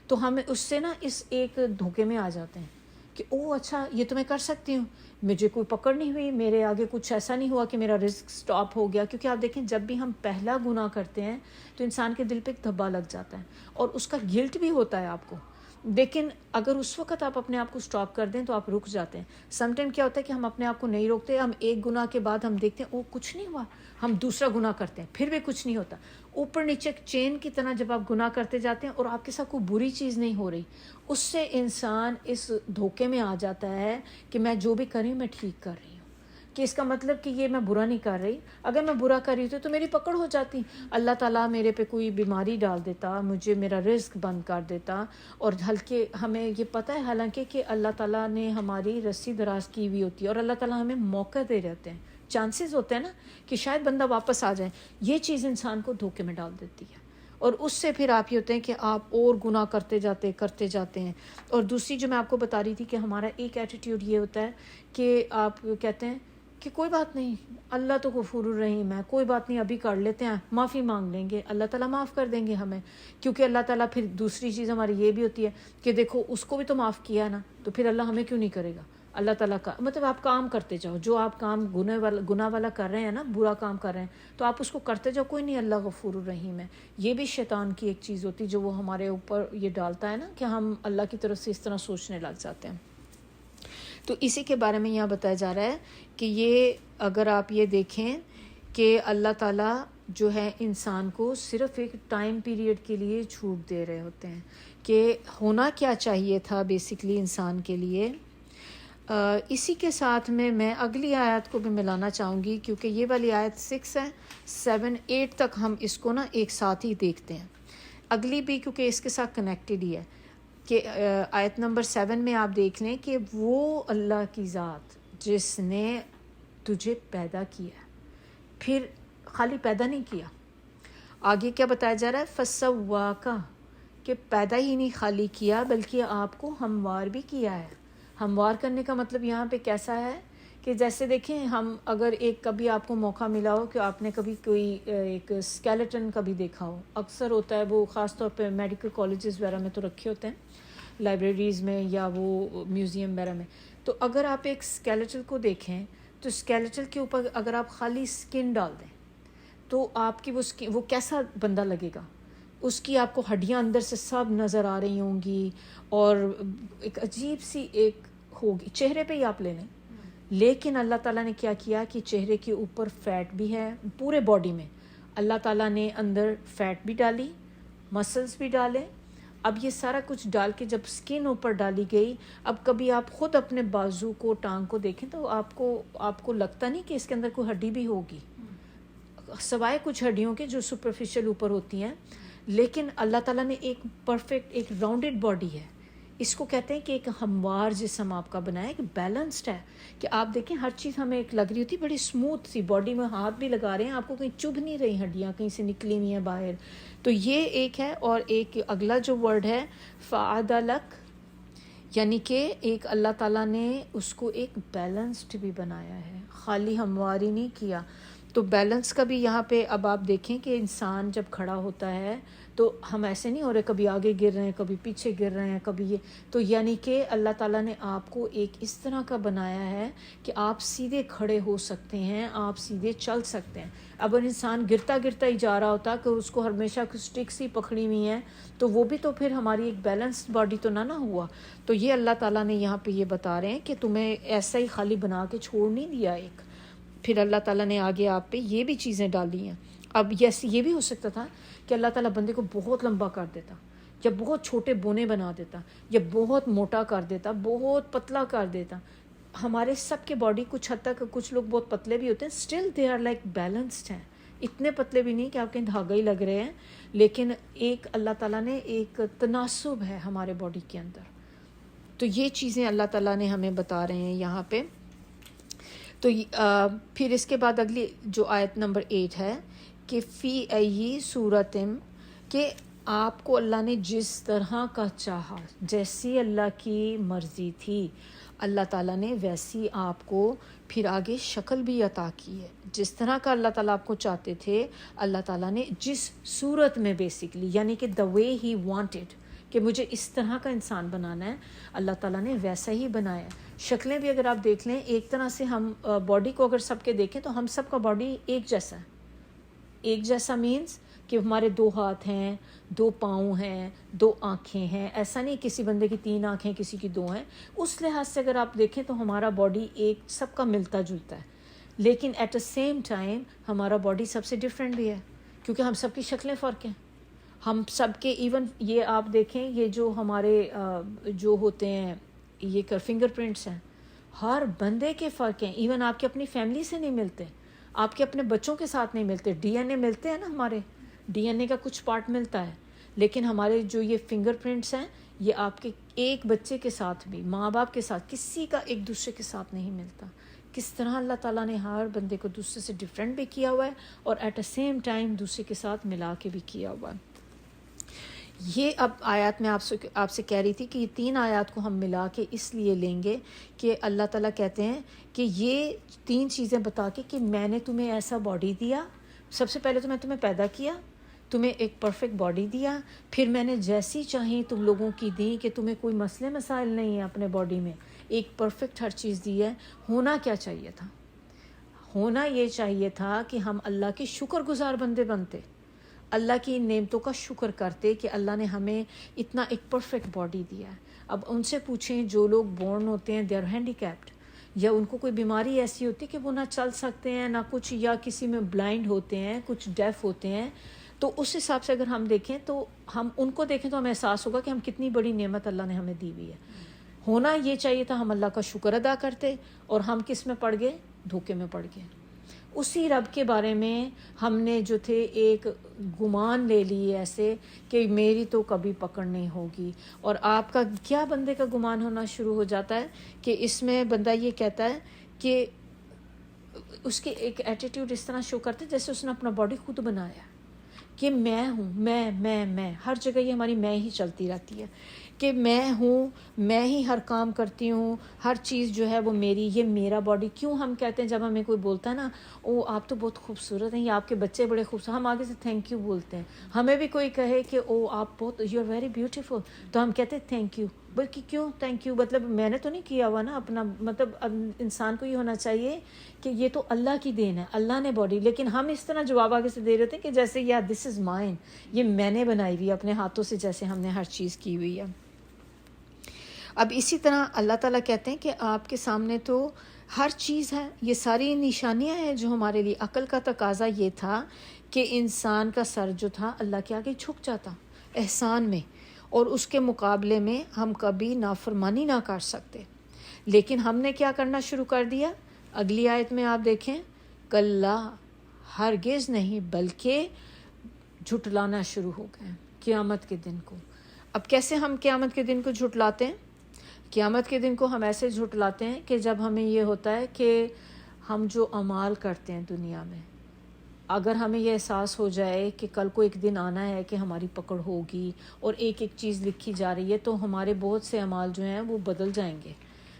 تو ہم اس سے نا اس ایک دھوکے میں آ جاتے ہیں کہ او اچھا یہ تو میں کر سکتی ہوں, مجھے کوئی پکڑ نہیں ہوئی, میرے آگے کچھ ایسا نہیں ہوا کہ میرا رزق سٹاپ ہو گیا. کیونکہ آپ دیکھیں جب بھی ہم پہلا گناہ کرتے ہیں تو انسان کے دل پہ ایک دھبا لگ جاتا ہے اور اس کا گلٹ بھی ہوتا ہے آپ کو. لیکن اگر اس وقت آپ اپنے آپ کو سٹاپ کر دیں تو آپ رک جاتے ہیں. سم ٹائم کیا ہوتا ہے کہ ہم اپنے آپ کو نہیں روکتے, ہم ایک گناہ کے بعد ہم دیکھتے ہیں او کچھ نہیں ہوا, ہم دوسرا گناہ کرتے ہیں, پھر بھی کچھ نہیں ہوتا. اوپر نیچے چین کی طرح جب آپ گناہ کرتے جاتے ہیں اور آپ کے ساتھ کوئی بری چیز نہیں ہو رہی, اس سے انسان اس دھوکے میں آ جاتا ہے کہ میں جو بھی کر رہی ہوں میں ٹھیک کر رہی ہوں, کہ اس کا مطلب کہ یہ میں برا نہیں کر رہی. اگر میں برا کر رہی ہوں تو میری پکڑ ہو جاتی, اللہ تعالیٰ میرے پہ کوئی بیماری ڈال دیتا, مجھے میرا رزق بند کر دیتا. اور ہلکے ہمیں یہ پتہ ہے حالانکہ کہ اللہ تعالیٰ نے ہماری رسی دراز کی ہوئی ہوتی ہے اور اللہ تعالیٰ ہمیں موقع دے رہتے ہیں, چانسز ہوتے ہیں نا کہ شاید بندہ واپس آ جائے. یہ چیز انسان کو دھوکے میں ڈال دیتی ہے اور اس سے پھر آپ یہ ہوتے ہیں کہ آپ اور گناہ کرتے جاتے ہیں. اور دوسری جو میں آپ کو بتا رہی تھی کہ ہمارا ایک ایٹیٹیوڈ یہ ہوتا ہے کہ آپ کہتے ہیں کہ کوئی بات نہیں, اللہ تو غفور الرحیم ہے, کوئی بات نہیں ابھی کر لیتے ہیں, معافی مانگ لیں گے, اللہ تعالیٰ معاف کر دیں گے ہمیں. کیونکہ اللہ تعالیٰ پھر دوسری چیز ہماری یہ بھی ہوتی ہے کہ دیکھو اس کو بھی تو معاف کیا ہے نا, تو پھر اللہ ہمیں کیوں نہیں کرے گا. اللہ تعالیٰ کا مطلب آپ کام کرتے جاؤ, جو آپ کام گناہ والا کر رہے ہیں نا, برا کام کر رہے ہیں تو آپ اس کو کرتے جاؤ, کوئی نہیں, اللہ غفور الرحیم ہے. یہ بھی شیطان کی ایک چیز ہوتی جو وہ ہمارے اوپر یہ ڈالتا ہے نا کہ ہم اللہ کی طرف سے اس طرح سوچنے لگ جاتے ہیں. تو اسی کے بارے میں یہاں بتایا جا رہا ہے کہ یہ اگر آپ یہ دیکھیں کہ اللہ تعالیٰ جو ہے انسان کو صرف ایک ٹائم پیریڈ کے لیے چھوٹ دے رہے ہوتے ہیں کہ ہونا کیا چاہیے تھا بیسیکلی انسان کے لیے. اسی کے ساتھ میں اگلی آیت کو بھی ملانا چاہوں گی کیونکہ یہ والی آیت 6 ہے, 7, 8 تک ہم اس کو نا ایک ساتھ ہی دیکھتے ہیں. اگلی بھی کیونکہ اس کے ساتھ کنیکٹڈ ہی ہے کہ آیت نمبر 7 میں آپ دیکھ لیں کہ وہ اللہ کی ذات جس نے تجھے پیدا کیا. پھر خالی پیدا نہیں کیا, آگے کیا بتایا جا رہا ہے, فسواکا, کہ پیدا ہی نہیں خالی کیا بلکہ آپ کو ہموار بھی کیا ہے. ہموار کرنے کا مطلب یہاں پہ کیسا ہے کہ جیسے دیکھیں ہم اگر ایک کبھی آپ کو موقع ملا ہو کہ آپ نے کبھی کوئی ایک اسکیلیٹن کبھی دیکھا ہو, اکثر ہوتا ہے وہ خاص طور پہ میڈیکل کالجز وغیرہ میں تو رکھے ہوتے ہیں, لائبریریز میں یا وہ میوزیم وغیرہ میں. تو اگر آپ ایک اسکیلیٹن کو دیکھیں تو اسکیلیٹن کے اوپر اگر آپ خالی اسکن ڈال دیں تو آپ کی وہ کیسا بندہ لگے گا. اس کی آپ کو ہڈیاں اندر سے سب نظر آ رہی ہوں گی اور ایک عجیب سی ایک ہوگی, چہرے پہ ہی آپ لے لیں. لیکن اللہ تعالیٰ نے کیا کیا کہ چہرے کے اوپر فیٹ بھی ہے, پورے باڈی میں اللہ تعالیٰ نے اندر فیٹ بھی ڈالی, مسلز بھی ڈالے. اب یہ سارا کچھ ڈال کے جب سکن اوپر ڈالی گئی, اب کبھی آپ خود اپنے بازو کو ٹانگ کو دیکھیں تو آپ کو لگتا نہیں کہ اس کے اندر کوئی ہڈی بھی ہوگی, سوائے کچھ ہڈیوں کے جو سپرفیشل اوپر ہوتی ہیں. لیکن اللہ تعالیٰ نے ایک پرفیکٹ ایک راؤنڈڈ باڈی ہے, اس کو کہتے ہیں کہ ایک ہموار جسم آپ کا بنایا ہے, کہ بیلنسڈ ہے. کہ آپ دیکھیں ہر چیز ہمیں ایک لگ رہی ہوتی بڑی اسموتھ سی, باڈی میں ہاتھ بھی لگا رہے ہیں آپ کو کہیں چبھ نہیں رہی, ہڈیاں کہیں سے نکلی ہوئی ہیں باہر. تو یہ ایک ہے. اور ایک اگلا جو ورڈ ہے فعدلک, یعنی کہ ایک اللہ تعالیٰ نے اس کو ایک بیلنسڈ بھی بنایا ہے, خالی ہموار ہی نہیں کیا. تو بیلنس کا بھی یہاں پہ اب آپ دیکھیں کہ انسان جب کھڑا ہوتا ہے تو ہم ایسے نہیں ہو رہے کبھی آگے گر رہے ہیں کبھی پیچھے گر رہے ہیں کبھی یہ, تو یعنی کہ اللہ تعالیٰ نے آپ کو ایک اس طرح کا بنایا ہے کہ آپ سیدھے کھڑے ہو سکتے ہیں, آپ سیدھے چل سکتے ہیں. اب انسان گرتا ہی جا رہا ہوتا کہ اس کو ہمیشہ اسٹکس ہی پکڑی ہوئی ہیں تو وہ بھی تو پھر ہماری ایک بیلنسڈ باڈی تو نہ ہوا. تو یہ اللہ تعالیٰ نے یہاں پہ یہ بتا رہے ہیں کہ تمہیں ایسا ہی خالی بنا کے چھوڑ نہیں دیا ایک. پھر اللہ تعالیٰ نے آگے آپ پہ یہ بھی چیزیں ڈالی ہیں. اب یہ بھی ہو سکتا تھا کہ اللہ تعالیٰ بندے کو بہت لمبا کر دیتا, یا بہت چھوٹے بونے بنا دیتا, یا بہت موٹا کر دیتا, بہت پتلا کر دیتا. ہمارے سب کے باڈی کچھ حد تک, کچھ لوگ بہت پتلے بھی ہوتے ہیں, still they are like balanced ہیں. اتنے پتلے بھی نہیں کہ آپ کے دھاگا ہی لگ رہے ہیں, لیکن ایک اللہ تعالیٰ نے ایک تناسب ہے ہمارے باڈی کے اندر. تو یہ چیزیں اللہ تعالیٰ نے ہمیں بتا رہے ہیں یہاں پہ. تو پھر اس کے بعد اگلی جو آیت نمبر 8 ہے کہ فی ای صورتم, کہ آپ کو اللہ نے جس طرح کا چاہا, جیسی اللہ کی مرضی تھی اللہ تعالیٰ نے ویسی آپ کو پھر آگے شکل بھی عطا کی ہے. جس طرح کا اللہ تعالیٰ آپ کو چاہتے تھے اللہ تعالیٰ نے جس صورت میں بیسکلی, یعنی کہ the way he wanted, کہ مجھے اس طرح کا انسان بنانا ہے, اللہ تعالیٰ نے ویسا ہی بنایا. شکلیں بھی اگر آپ دیکھ لیں ایک طرح سے, ہم باڈی کو اگر سب کے دیکھیں تو ہم سب کا باڈی ایک جیسا ہے. ایک جیسا مینز کہ ہمارے 2 ہاتھ ہیں, 2 پاؤں ہیں, 2 آنکھیں ہیں. ایسا نہیں کسی بندے کی 3 آنکھیں کسی کی 2 ہیں. اس لحاظ سے اگر آپ دیکھیں تو ہمارا باڈی ایک سب کا ملتا جلتا ہے, لیکن ایٹ اے سیم ٹائم ہمارا باڈی سب سے ڈفرینٹ بھی ہے, کیونکہ ہم سب کی شکلیں فرق ہیں. ہم سب کے ایون یہ آپ دیکھیں یہ جو ہمارے جو ہوتے ہیں یہ فنگر پرنٹس ہیں, ہر بندے کے فرق ہیں. ایون آپ کے اپنی فیملی سے نہیں ملتے, آپ کے اپنے بچوں کے ساتھ نہیں ملتے. ڈی این اے ملتے ہیں نا, ہمارے ڈی این اے کا کچھ پارٹ ملتا ہے, لیکن ہمارے جو یہ فنگر پرنٹس ہیں یہ آپ کے ایک بچے کے ساتھ بھی, ماں باپ کے ساتھ, کسی کا ایک دوسرے کے ساتھ نہیں ملتا. کس طرح اللہ تعالیٰ نے ہر بندے کو دوسرے سے ڈفرینٹ بھی کیا ہوا ہے اور ایٹ اے سیم ٹائم دوسرے کے ساتھ ملا کے بھی کیا ہوا ہے. یہ اب آیات میں آپ سے کہہ رہی تھی کہ یہ 3 آیات کو ہم ملا کے اس لیے لیں گے کہ اللہ تعالیٰ کہتے ہیں کہ یہ 3 چیزیں بتا کے کہ میں نے تمہیں ایسا باڈی دیا. سب سے پہلے تو میں تمہیں پیدا کیا, تمہیں ایک پرفیکٹ باڈی دیا, پھر میں نے جیسی چاہی تم لوگوں کی دی کہ تمہیں کوئی مسئلے مسائل نہیں ہیں اپنے باڈی میں, ایک پرفیکٹ ہر چیز دی ہے. ہونا کیا چاہیے تھا؟ ہونا یہ چاہیے تھا کہ ہم اللہ کے شکر گزار بندے بنتے, اللہ کی نعمتوں کا شکر کرتے کہ اللہ نے ہمیں اتنا ایک پرفیکٹ باڈی دیا ہے. اب ان سے پوچھیں جو لوگ بورن ہوتے ہیں دے آر ہینڈی کیپڈ, یا ان کو کوئی بیماری ایسی ہوتی ہے کہ وہ نہ چل سکتے ہیں نہ کچھ, یا کسی میں بلائنڈ ہوتے ہیں, کچھ ڈیف ہوتے ہیں, تو اس حساب سے اگر ہم دیکھیں تو ہم ان کو دیکھیں تو ہمیں احساس ہوگا کہ ہم کتنی بڑی نعمت اللہ نے ہمیں دی ہوئی ہے. ہونا یہ چاہیے تھا ہم اللہ کا شکر ادا کرتے, اور ہم کس میں پڑ گئے؟ دھوکے میں پڑ گئے. اسی رب کے بارے میں ہم نے جو تھے ایک گمان لے لی ایسے کہ میری تو کبھی پکڑ نہیں ہوگی. اور آپ کا کیا بندے کا گمان ہونا شروع ہو جاتا ہے کہ اس میں بندہ یہ کہتا ہے کہ اس کے ایک ایٹیٹیوڈ اس طرح شو کرتے جیسے اس نے اپنا باڈی خود بنایا کہ میں ہوں، میں ہر جگہ یہ ہماری میں ہی چلتی رہتی ہے کہ میں ہوں، میں ہی ہر کام کرتی ہوں، ہر چیز جو ہے وہ میری، یہ میرا باڈی. کیوں ہم کہتے ہیں جب ہمیں کوئی بولتا ہے نا او آپ تو بہت خوبصورت ہیں یا آپ کے بچے بڑے خوبصورت، ہم آگے سے تھینک یو بولتے ہیں. ہمیں بھی کوئی کہے کہ او آپ بہت یو آر ویری بیوٹیفل تو ہم کہتے ہیں تھینک یو. بلکہ کیوں تھینک یو، مطلب میں نے تو نہیں کیا ہوا نا اپنا، مطلب انسان کو یہ ہونا چاہیے کہ یہ تو اللہ کی دین ہے، اللہ نے باڈی، لیکن ہم اس طرح جواب آگے سے دے رہے تھے کہ جیسے یا دس از مائن، یہ میں نے بنائی ہوئی ہے اپنے ہاتھوں سے، جیسے ہم نے ہر چیز کی ہوئی ہے. اب اسی طرح اللہ تعالیٰ کہتے ہیں کہ آپ کے سامنے تو ہر چیز ہے، یہ ساری نشانیاں ہیں جو ہمارے لیے. عقل کا تقاضا یہ تھا کہ انسان کا سر جو تھا اللہ کے آگے جھک جاتا احسان میں، اور اس کے مقابلے میں ہم کبھی نافرمانی نہ کر سکتے. لیکن ہم نے کیا کرنا شروع کر دیا؟ اگلی آیت میں آپ دیکھیں، کلا ہرگز نہیں، بلکہ جھٹلانا شروع ہو گئے قیامت کے دن کو. اب کیسے ہم قیامت کے دن کو جھٹلاتے ہیں؟ قیامت کے دن کو ہم ایسے جھٹلاتے ہیں کہ جب ہمیں یہ ہوتا ہے کہ ہم جو اعمال کرتے ہیں دنیا میں، اگر ہمیں یہ احساس ہو جائے کہ کل کو ایک دن آنا ہے کہ ہماری پکڑ ہوگی اور ایک ایک چیز لکھی جا رہی ہے، تو ہمارے بہت سے اعمال جو ہیں وہ بدل جائیں گے،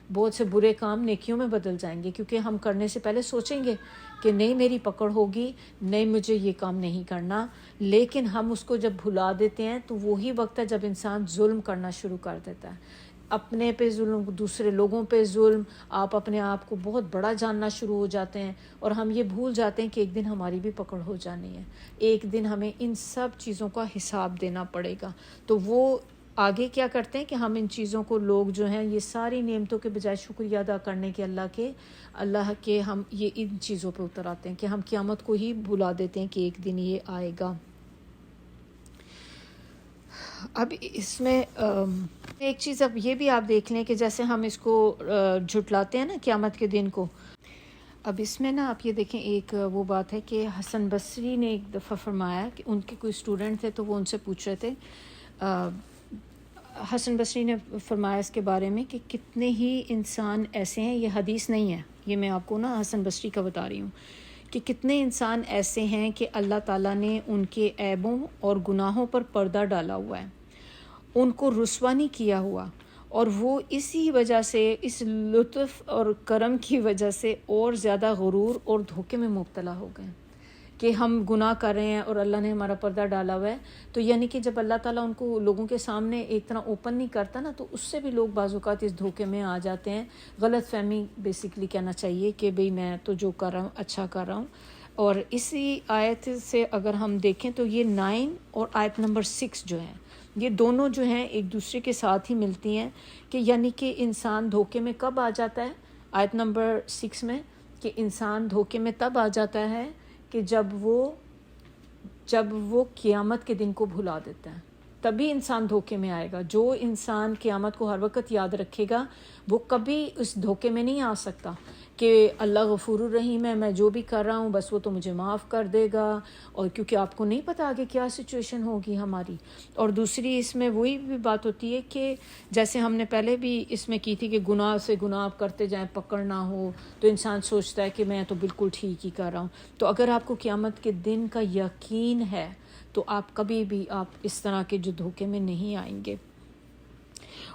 بہت سے برے کام نیکیوں میں بدل جائیں گے، کیونکہ ہم کرنے سے پہلے سوچیں گے کہ نہیں میری پکڑ ہوگی، نہیں مجھے یہ کام نہیں کرنا. لیکن ہم اس کو جب بھلا دیتے ہیں تو وہی وقت ہے جب انسان ظلم کرنا شروع کر دیتا ہے، اپنے پہ ظلم، دوسرے لوگوں پہ ظلم، آپ اپنے آپ کو بہت بڑا جاننا شروع ہو جاتے ہیں، اور ہم یہ بھول جاتے ہیں کہ ایک دن ہماری بھی پکڑ ہو جانی ہے، ایک دن ہمیں ان سب چیزوں کا حساب دینا پڑے گا. تو وہ آگے کیا کرتے ہیں کہ ہم ان چیزوں کو، لوگ جو ہیں یہ ساری نعمتوں کے بجائے شکریہ ادا کرنے کے اللہ کے ہم یہ ان چیزوں پہ اتر آتے ہیں کہ ہم قیامت کو ہی بھلا دیتے ہیں کہ ایک دن یہ آئے گا. اب اس میں ایک چیز اب یہ بھی آپ دیکھ لیں کہ جیسے ہم اس کو جھٹلاتے ہیں نا قیامت کے دن کو. اب اس میں نا آپ یہ دیکھیں، ایک وہ بات ہے کہ حسن بصری نے ایک دفعہ فرمایا کہ ان کے کوئی اسٹوڈنٹ تھے تو وہ ان سے پوچھ رہے تھے، حسن بصری نے فرمایا اس کے بارے میں کہ کتنے ہی انسان ایسے ہیں، یہ حدیث نہیں ہے، یہ میں آپ کو نا حسن بصری کا بتا رہی ہوں، کہ کتنے انسان ایسے ہیں کہ اللہ تعالیٰ نے ان کے عیبوں اور گناہوں پر پردہ ڈالا ہوا ہے، ان کو رسوا نہیں کیا ہوا، اور وہ اسی وجہ سے، اس لطف اور کرم کی وجہ سے اور زیادہ غرور اور دھوکے میں مبتلا ہو گئے کہ ہم گناہ کر رہے ہیں اور اللہ نے ہمارا پردہ ڈالا ہوا ہے. تو یعنی کہ جب اللہ تعالیٰ ان کو لوگوں کے سامنے ایک طرح اوپن نہیں کرتا نا، تو اس سے بھی لوگ بعض اوقات اس دھوکے میں آ جاتے ہیں. غلط فہمی بیسیکلی کہنا چاہیے کہ بھئی میں تو جو کر رہا ہوں اچھا کر رہا ہوں. اور اسی آیت سے اگر ہم دیکھیں تو یہ 9 اور آیت نمبر 6 جو ہے، یہ دونوں جو ہیں ایک دوسرے کے ساتھ ہی ملتی ہیں، کہ یعنی کہ انسان دھوکے میں کب آ جاتا ہے آیت نمبر 6 میں، کہ انسان دھوکے میں تب آ جاتا ہے کہ جب وہ قیامت کے دن کو بھلا دیتا ہے، تبھی انسان دھوکے میں آئے گا. جو انسان قیامت کو ہر وقت یاد رکھے گا وہ کبھی اس دھوکے میں نہیں آ سکتا کہ اللہ غفور الرحیم ہے، میں جو بھی کر رہا ہوں بس وہ تو مجھے معاف کر دے گا، اور کیونکہ آپ کو نہیں پتہ آگے کیا سچویشن ہوگی ہماری. اور دوسری اس میں وہی بھی بات ہوتی ہے کہ جیسے ہم نے پہلے بھی اس میں کی تھی کہ گناہ سے گناہ آپ کرتے جائیں، پکڑ نہ ہو تو انسان سوچتا ہے کہ میں تو بالکل ٹھیک ہی کر رہا ہوں. تو اگر آپ کو قیامت کے دن کا یقین ہے تو آپ کبھی بھی آپ اس طرح کے جو دھوکے میں نہیں آئیں گے.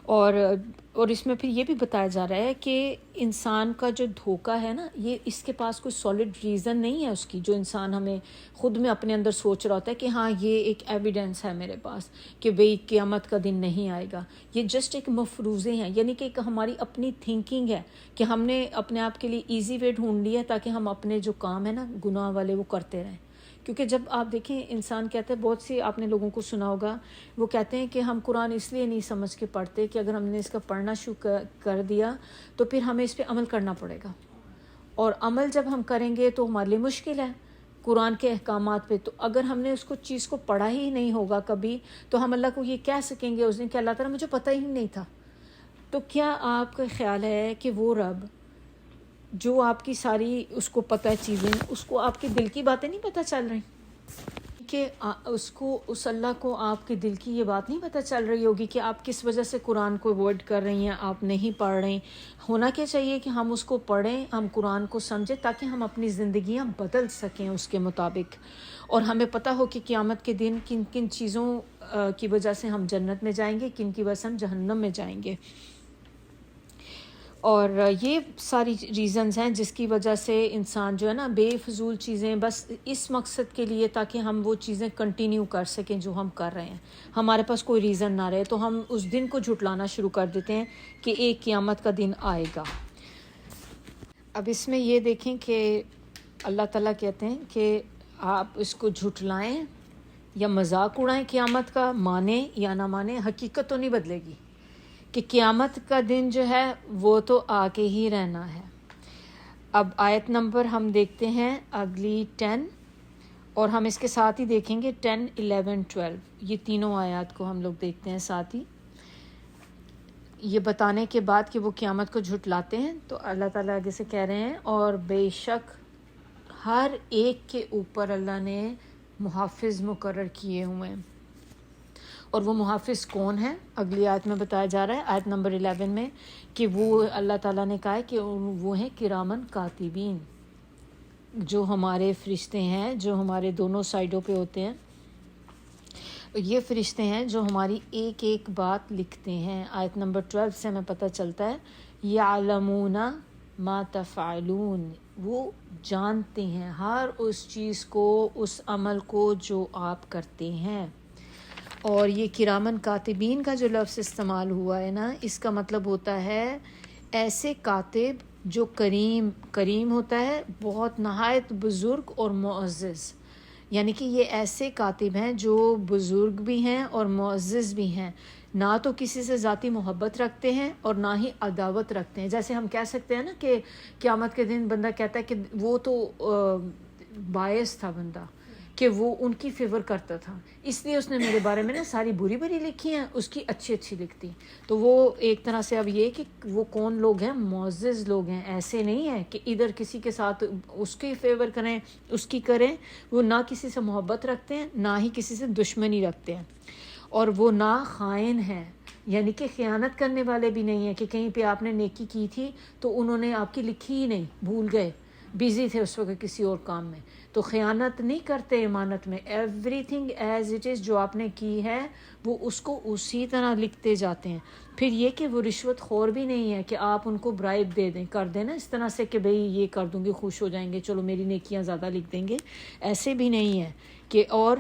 اور اس میں پھر یہ بھی بتایا جا رہا ہے کہ انسان کا جو دھوکہ ہے نا، یہ اس کے پاس کوئی سالڈ ریزن نہیں ہے اس کی، جو انسان ہمیں خود میں اپنے اندر سوچ رہا ہوتا ہے کہ ہاں یہ ایک ایویڈنس ہے میرے پاس کہ بھئی قیامت کا دن نہیں آئے گا. یہ جسٹ ایک مفروضے ہیں، یعنی کہ ایک ہماری اپنی تھنکنگ ہے کہ ہم نے اپنے آپ کے لیے ایزی وے ڈھونڈ لیا تاکہ ہم اپنے جو کام ہے نا گناہ والے وہ کرتے رہیں. کیونکہ جب آپ دیکھیں انسان کہتا ہے، بہت سی آپ نے لوگوں کو سنا ہوگا، وہ کہتے ہیں کہ ہم قرآن اس لیے نہیں سمجھ کے پڑھتے کہ اگر ہم نے اس کا پڑھنا شروع کر دیا تو پھر ہمیں اس پہ عمل کرنا پڑے گا، اور عمل جب ہم کریں گے تو ہمارے لیے مشکل ہے قرآن کے احکامات پہ. تو اگر ہم نے اس کو چیز کو پڑھا ہی نہیں ہوگا کبھی، تو ہم اللہ کو یہ کہہ سکیں گے اس دن کہ اللہ تعالیٰ مجھے پتہ ہی نہیں تھا. تو کیا آپ کا خیال ہے کہ وہ رب جو آپ کی ساری اس کو پتہ چیزیں، اس کو آپ کے دل کی باتیں نہیں پتہ چل رہی؟ کہ اس اللہ کو آپ کے دل کی یہ بات نہیں پتہ چل رہی ہوگی کہ آپ کس وجہ سے قرآن کو اوائڈ کر رہی ہیں، آپ نہیں پڑھ رہی. ہونا کیا چاہیے کہ ہم اس کو پڑھیں، ہم قرآن کو سمجھیں تاکہ ہم اپنی زندگیاں بدل سکیں اس کے مطابق، اور ہمیں پتہ ہو کہ قیامت کے دن کن کن چیزوں کی وجہ سے ہم جنت میں جائیں گے، کن کی وجہ سے ہم جہنم میں جائیں گے. اور یہ ساری ریزنز ہیں جس کی وجہ سے انسان جو ہے نا بے فضول چیزیں بس اس مقصد کے لیے تاکہ ہم وہ چیزیں کنٹینیو کر سکیں جو ہم کر رہے ہیں، ہمارے پاس کوئی ریزن نہ رہے، تو ہم اس دن کو جھٹلانا شروع کر دیتے ہیں کہ ایک قیامت کا دن آئے گا. اب اس میں یہ دیکھیں کہ اللہ تعالیٰ کہتے ہیں کہ آپ اس کو جھٹلائیں یا مذاق اڑائیں قیامت کا، مانیں یا نہ مانیں، حقیقت تو نہیں بدلے گی کہ قیامت کا دن جو ہے وہ تو آ کے ہی رہنا ہے. اب آیت نمبر ہم دیکھتے ہیں اگلی 10، اور ہم اس کے ساتھ ہی دیکھیں گے 10، 11، 12، یہ تینوں آیات کو ہم لوگ دیکھتے ہیں ساتھ ہی. یہ بتانے کے بعد کہ وہ قیامت کو جھٹلاتے ہیں تو اللہ تعالیٰ آگے سے کہہ رہے ہیں اور بے شک ہر ایک کے اوپر اللہ نے محافظ مقرر کیے ہوئے ہیں. اور وہ محافظ کون ہیں اگلی آیت میں بتایا جا رہا ہے، آیت نمبر 11 میں، کہ وہ اللہ تعالیٰ نے کہا ہے کہ وہ ہیں کرامن کاتبین، جو ہمارے فرشتے ہیں جو ہمارے دونوں سائڈوں پہ ہوتے ہیں. یہ فرشتے ہیں جو ہماری ایک ایک بات لکھتے ہیں. آیت نمبر 12 سے ہمیں پتہ چلتا ہے یعلمون ما تفعلون، وہ جانتے ہیں ہر اس چیز کو، اس عمل کو جو آپ کرتے ہیں. اور یہ کرامن کاتبین کا جو لفظ استعمال ہوا ہے نا، اس کا مطلب ہوتا ہے ایسے کاتب جو کریم ہوتا ہے، بہت نہایت بزرگ اور معزز. یعنی کہ یہ ایسے کاتب ہیں جو بزرگ بھی ہیں اور معزز بھی ہیں، نہ تو کسی سے ذاتی محبت رکھتے ہیں اور نہ ہی عداوت رکھتے ہیں. جیسے ہم کہہ سکتے ہیں نا کہ قیامت کے دن بندہ کہتا ہے کہ وہ تو باعث تھا بندہ، کہ وہ ان کی فیور کرتا تھا، اس لیے اس نے میرے بارے میں نا ساری بری بری لکھی ہیں، اس کی اچھی اچھی لکھتی. تو وہ ایک طرح سے اب یہ کہ وہ کون لوگ ہیں، معزز لوگ ہیں. ایسے نہیں ہیں کہ ادھر کسی کے ساتھ اس کی فیور کریں، اس کی کریں. وہ نہ کسی سے محبت رکھتے ہیں، نہ ہی کسی سے دشمنی رکھتے ہیں. اور وہ نہ خائن ہیں، یعنی کہ خیانت کرنے والے بھی نہیں ہیں کہ کہیں پہ آپ نے نیکی کی تھی تو انہوں نے آپ کی لکھی ہی نہیں، بھول گئے، بیزی تھے اس وقت کسی اور کام میں. تو خیانت نہیں کرتے امانت میں، every thing as it is جو آپ نے کی ہے وہ اس کو اسی طرح لکھتے جاتے ہیں. پھر یہ کہ وہ رشوت خور بھی نہیں ہے کہ آپ ان کو برائب دے دیں، کر دیں نا اس طرح سے کہ بھئی یہ کر دوں گی، خوش ہو جائیں گے، چلو میری نیکیاں زیادہ لکھ دیں گے. ایسے بھی نہیں ہے کہ، اور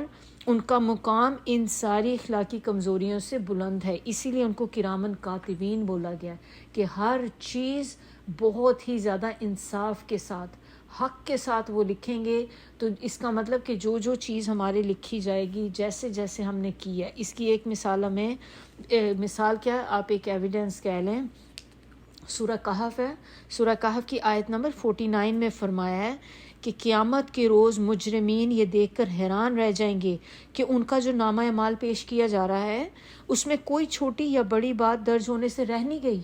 ان کا مقام ان ساری اخلاقی کمزوریوں سے بلند ہے، اسی لیے ان کو کرامن کاتبین بولا گیا کہ ہر چیز بہت ہی زیادہ انصاف کے ساتھ، حق کے ساتھ وہ لکھیں گے. تو اس کا مطلب کہ جو جو چیز ہمارے لکھی جائے گی جیسے جیسے ہم نے کی ہے. اس کی ایک مثال ہمیں مثال کیا ہے، آپ ایک ایویڈنس کہہ لیں، سورہ کہف ہے، سورہ کہف کی آیت نمبر 49 میں فرمایا ہے کہ قیامت کے روز مجرمین یہ دیکھ کر حیران رہ جائیں گے کہ ان کا جو نامہ اعمال پیش کیا جا رہا ہے اس میں کوئی چھوٹی یا بڑی بات درج ہونے سے رہ نہیں گئی.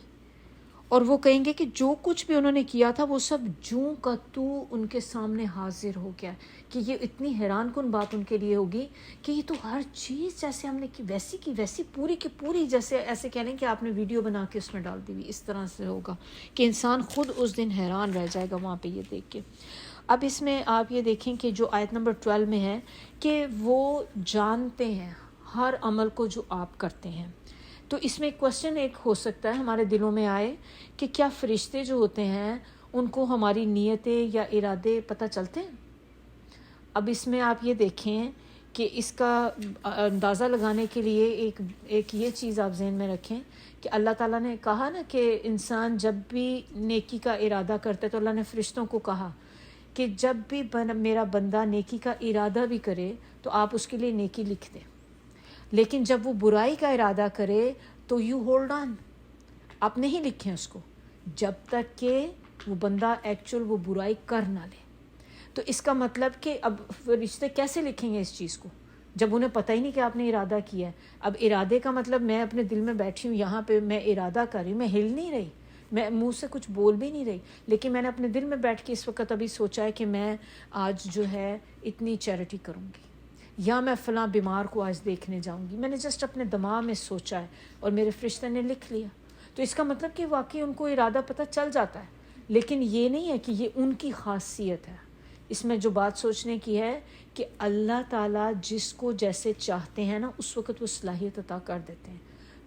اور وہ کہیں گے کہ جو کچھ بھی انہوں نے کیا تھا وہ سب جوں کا تو ان کے سامنے حاضر ہو گیا. کہ یہ اتنی حیران کن بات ان کے لیے ہوگی کہ یہ تو ہر چیز جیسے ہم نے کی ویسی پوری کی پوری، جیسے ایسے کہہ لیں کہ آپ نے ویڈیو بنا کے اس میں ڈال دی ہوئی، اس طرح سے ہوگا کہ انسان خود اس دن حیران رہ جائے گا وہاں پہ یہ دیکھ کے. اب اس میں آپ یہ دیکھیں کہ جو آیت نمبر 12 میں ہے کہ وہ جانتے ہیں ہر عمل کو جو آپ کرتے ہیں. تو اس میں کوشچن ایک ہو سکتا ہے ہمارے دلوں میں آئے کہ کیا فرشتے جو ہوتے ہیں ان کو ہماری نیتیں یا ارادے پتہ چلتے ہیں؟ اب اس میں آپ یہ دیکھیں کہ اس کا اندازہ لگانے کے لیے ایک یہ چیز آپ ذہن میں رکھیں کہ اللہ تعالیٰ نے کہا نا کہ انسان جب بھی نیکی کا ارادہ کرتا ہے تو اللہ نے فرشتوں کو کہا کہ جب بھی میرا بندہ نیکی کا ارادہ بھی کرے تو آپ اس کے لیے نیکی لکھ دیں، لیکن جب وہ برائی کا ارادہ کرے تو یو ہولڈ آن، آپ نہیں لکھیں اس کو جب تک کہ وہ بندہ ایکچول وہ برائی کر نہ لے. تو اس کا مطلب کہ اب فرشتے کیسے لکھیں گے اس چیز کو جب انہیں پتہ ہی نہیں کہ آپ نے ارادہ کیا ہے. اب ارادے کا مطلب میں اپنے دل میں بیٹھی ہوں، یہاں پہ میں ارادہ کر رہی ہوں، میں ہل نہیں رہی، میں منہ سے کچھ بول بھی نہیں رہی، لیکن میں نے اپنے دل میں بیٹھ کے اس وقت ابھی سوچا ہے کہ میں آج جو ہے اتنی چیریٹی کروں گی، یا میں فلاں بیمار کو آج دیکھنے جاؤں گی، میں نے جسٹ اپنے دماغ میں سوچا ہے اور میرے فرشتے نے لکھ لیا، تو اس کا مطلب کہ واقعی ان کو ارادہ پتہ چل جاتا ہے. لیکن یہ نہیں ہے کہ یہ ان کی خاصیت ہے. اس میں جو بات سوچنے کی ہے کہ اللہ تعالیٰ جس کو جیسے چاہتے ہیں نا اس وقت وہ صلاحیت عطا کر دیتے ہیں.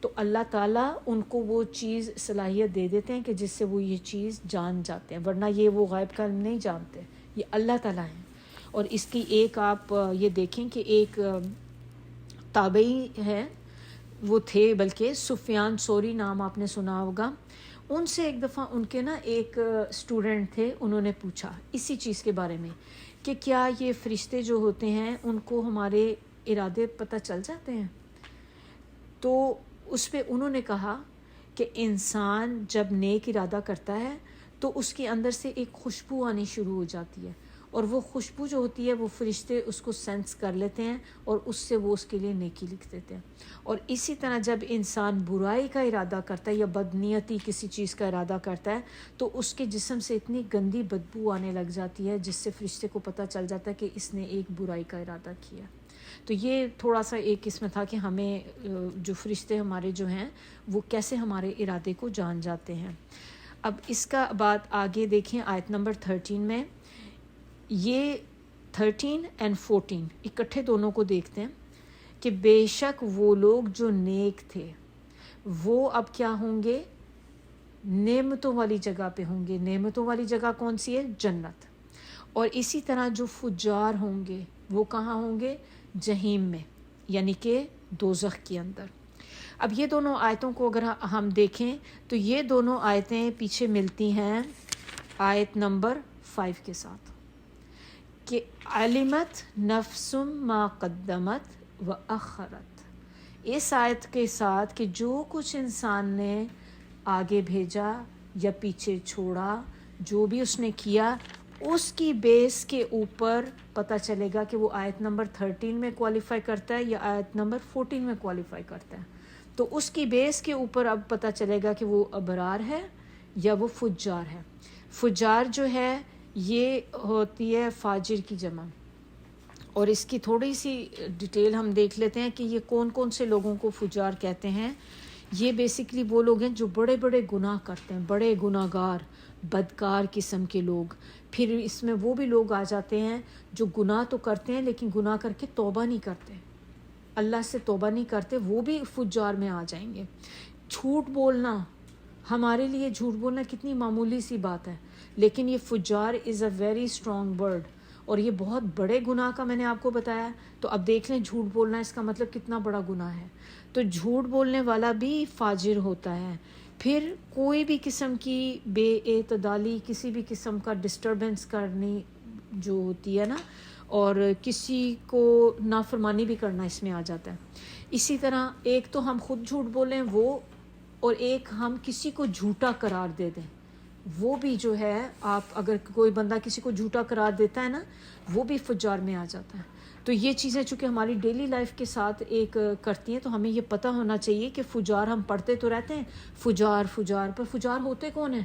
تو اللہ تعالیٰ ان کو وہ چیز صلاحیت دے دیتے ہیں کہ جس سے وہ یہ چیز جان جاتے ہیں، ورنہ یہ وہ غیب کا علم نہیں جانتے، یہ اللہ تعالیٰ ہیں. اور اس کی ایک آپ یہ دیکھیں کہ ایک تابعی ہے، وہ تھے بلکہ سفیان ثوری نام آپ نے سنا ہوگا. ان سے ایک دفعہ ان کے نا ایک اسٹوڈنٹ تھے، انہوں نے پوچھا اسی چیز کے بارے میں کہ کیا یہ فرشتے جو ہوتے ہیں ان کو ہمارے ارادے پتہ چل جاتے ہیں؟ تو اس پہ انہوں نے کہا کہ انسان جب نیک ارادہ کرتا ہے تو اس کے اندر سے ایک خوشبو آنی شروع ہو جاتی ہے، اور وہ خوشبو جو ہوتی ہے وہ فرشتے اس کو سینس کر لیتے ہیں اور اس سے وہ اس کے لیے نیکی لکھ دیتے ہیں. اور اسی طرح جب انسان برائی کا ارادہ کرتا ہے یا بدنیتی کسی چیز کا ارادہ کرتا ہے تو اس کے جسم سے اتنی گندی بدبو آنے لگ جاتی ہے جس سے فرشتے کو پتہ چل جاتا ہے کہ اس نے ایک برائی کا ارادہ کیا. تو یہ تھوڑا سا ایک اس میں تھا کہ ہمیں جو فرشتے ہمارے جو ہیں وہ کیسے ہمارے ارادے کو جان جاتے ہیں. اب اس کا بات آگے دیکھیں آیت نمبر 13 میں، یہ 13 اور 14 اکٹھے دونوں کو دیکھتے ہیں کہ بے شک وہ لوگ جو نیک تھے وہ اب کیا ہوں گے؟ نعمتوں والی جگہ پہ ہوں گے. نعمتوں والی جگہ کون سی ہے؟ جنت. اور اسی طرح جو فجار ہوں گے وہ کہاں ہوں گے؟ جہیم میں، یعنی کہ دوزخ کے اندر. اب یہ دونوں آیتوں کو اگر ہم دیکھیں تو یہ دونوں آیتیں پیچھے ملتی ہیں آیت نمبر 5 کے ساتھ کہ علمت نفس ما قدمت و اخرت. اس آیت کے ساتھ کہ جو کچھ انسان نے آگے بھیجا یا پیچھے چھوڑا، جو بھی اس نے کیا، اس کی بیس کے اوپر پتہ چلے گا کہ وہ آیت نمبر 13 میں کوالیفائی کرتا ہے یا آیت نمبر 14 میں کوالیفائی کرتا ہے. تو اس کی بیس کے اوپر اب پتہ چلے گا کہ وہ ابرار ہے یا وہ فجار ہے. فجار جو ہے یہ ہوتی ہے فاجر کی جمع، اور اس کی تھوڑی سی ڈیٹیل ہم دیکھ لیتے ہیں کہ یہ کون کون سے لوگوں کو فجار کہتے ہیں. یہ بیسیکلی وہ لوگ ہیں جو بڑے بڑے گناہ کرتے ہیں، بڑے گناہ گار بدکار قسم کے لوگ. پھر اس میں وہ بھی لوگ آ جاتے ہیں جو گناہ تو کرتے ہیں لیکن گناہ کر کے توبہ نہیں کرتے، اللہ سے توبہ نہیں کرتے، وہ بھی فجار میں آ جائیں گے. جھوٹ بولنا، ہمارے لیے جھوٹ بولنا کتنی معمولی سی بات ہے، لیکن یہ فجار از اے ویری اسٹرانگ ورڈ، اور یہ بہت بڑے گناہ کا میں نے آپ کو بتایا. تو اب دیکھ لیں جھوٹ بولنا اس کا مطلب کتنا بڑا گناہ ہے. تو جھوٹ بولنے والا بھی فاجر ہوتا ہے. پھر کوئی بھی قسم کی بے اعتدالی، کسی بھی قسم کا ڈسٹربنس کرنی جو ہوتی ہے نا، اور کسی کو نافرمانی بھی کرنا اس میں آ جاتا ہے. اسی طرح ایک تو ہم خود جھوٹ بولیں وہ، اور ایک ہم کسی کو جھوٹا قرار دے دیں، وہ بھی جو ہے، آپ اگر کوئی بندہ کسی کو جھوٹا قرار دیتا ہے نا وہ بھی فجار میں آ جاتا ہے. تو یہ چیزیں چونکہ ہماری ڈیلی لائف کے ساتھ ایک کرتی ہیں، تو ہمیں یہ پتہ ہونا چاہیے کہ فجار ہم پڑھتے تو رہتے ہیں فجار فجار، پر فجار ہوتے کون ہیں؟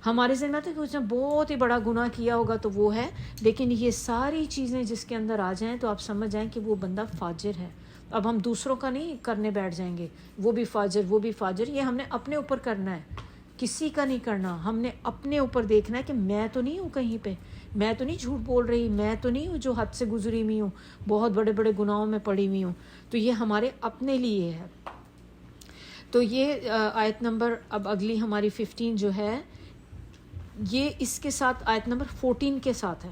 ہمارے ذہن میں آتا ہے کہ اس نے بہت ہی بڑا گناہ کیا ہوگا تو وہ ہے، لیکن یہ ساری چیزیں جس کے اندر آ جائیں تو آپ سمجھ جائیں کہ وہ بندہ فاجر ہے. اب ہم دوسروں کا نہیں کرنے بیٹھ جائیں گے، وہ بھی فاجر وہ بھی فاجر. یہ ہم نے اپنے اوپر کرنا ہے، کسی کا نہیں کرنا. ہم نے اپنے اوپر دیکھنا ہے کہ میں تو نہیں ہوں کہیں پہ، میں تو نہیں جھوٹ بول رہی، میں تو نہیں ہوں جو حد سے گزری ہوئی ہوں، بہت بڑے بڑے گناہوں میں پڑی ہوئی ہوں. تو یہ ہمارے اپنے لیے ہے. تو یہ آیت نمبر اب اگلی ہماری 15 جو ہے یہ اس کے ساتھ آیت نمبر 14 کے ساتھ ہے.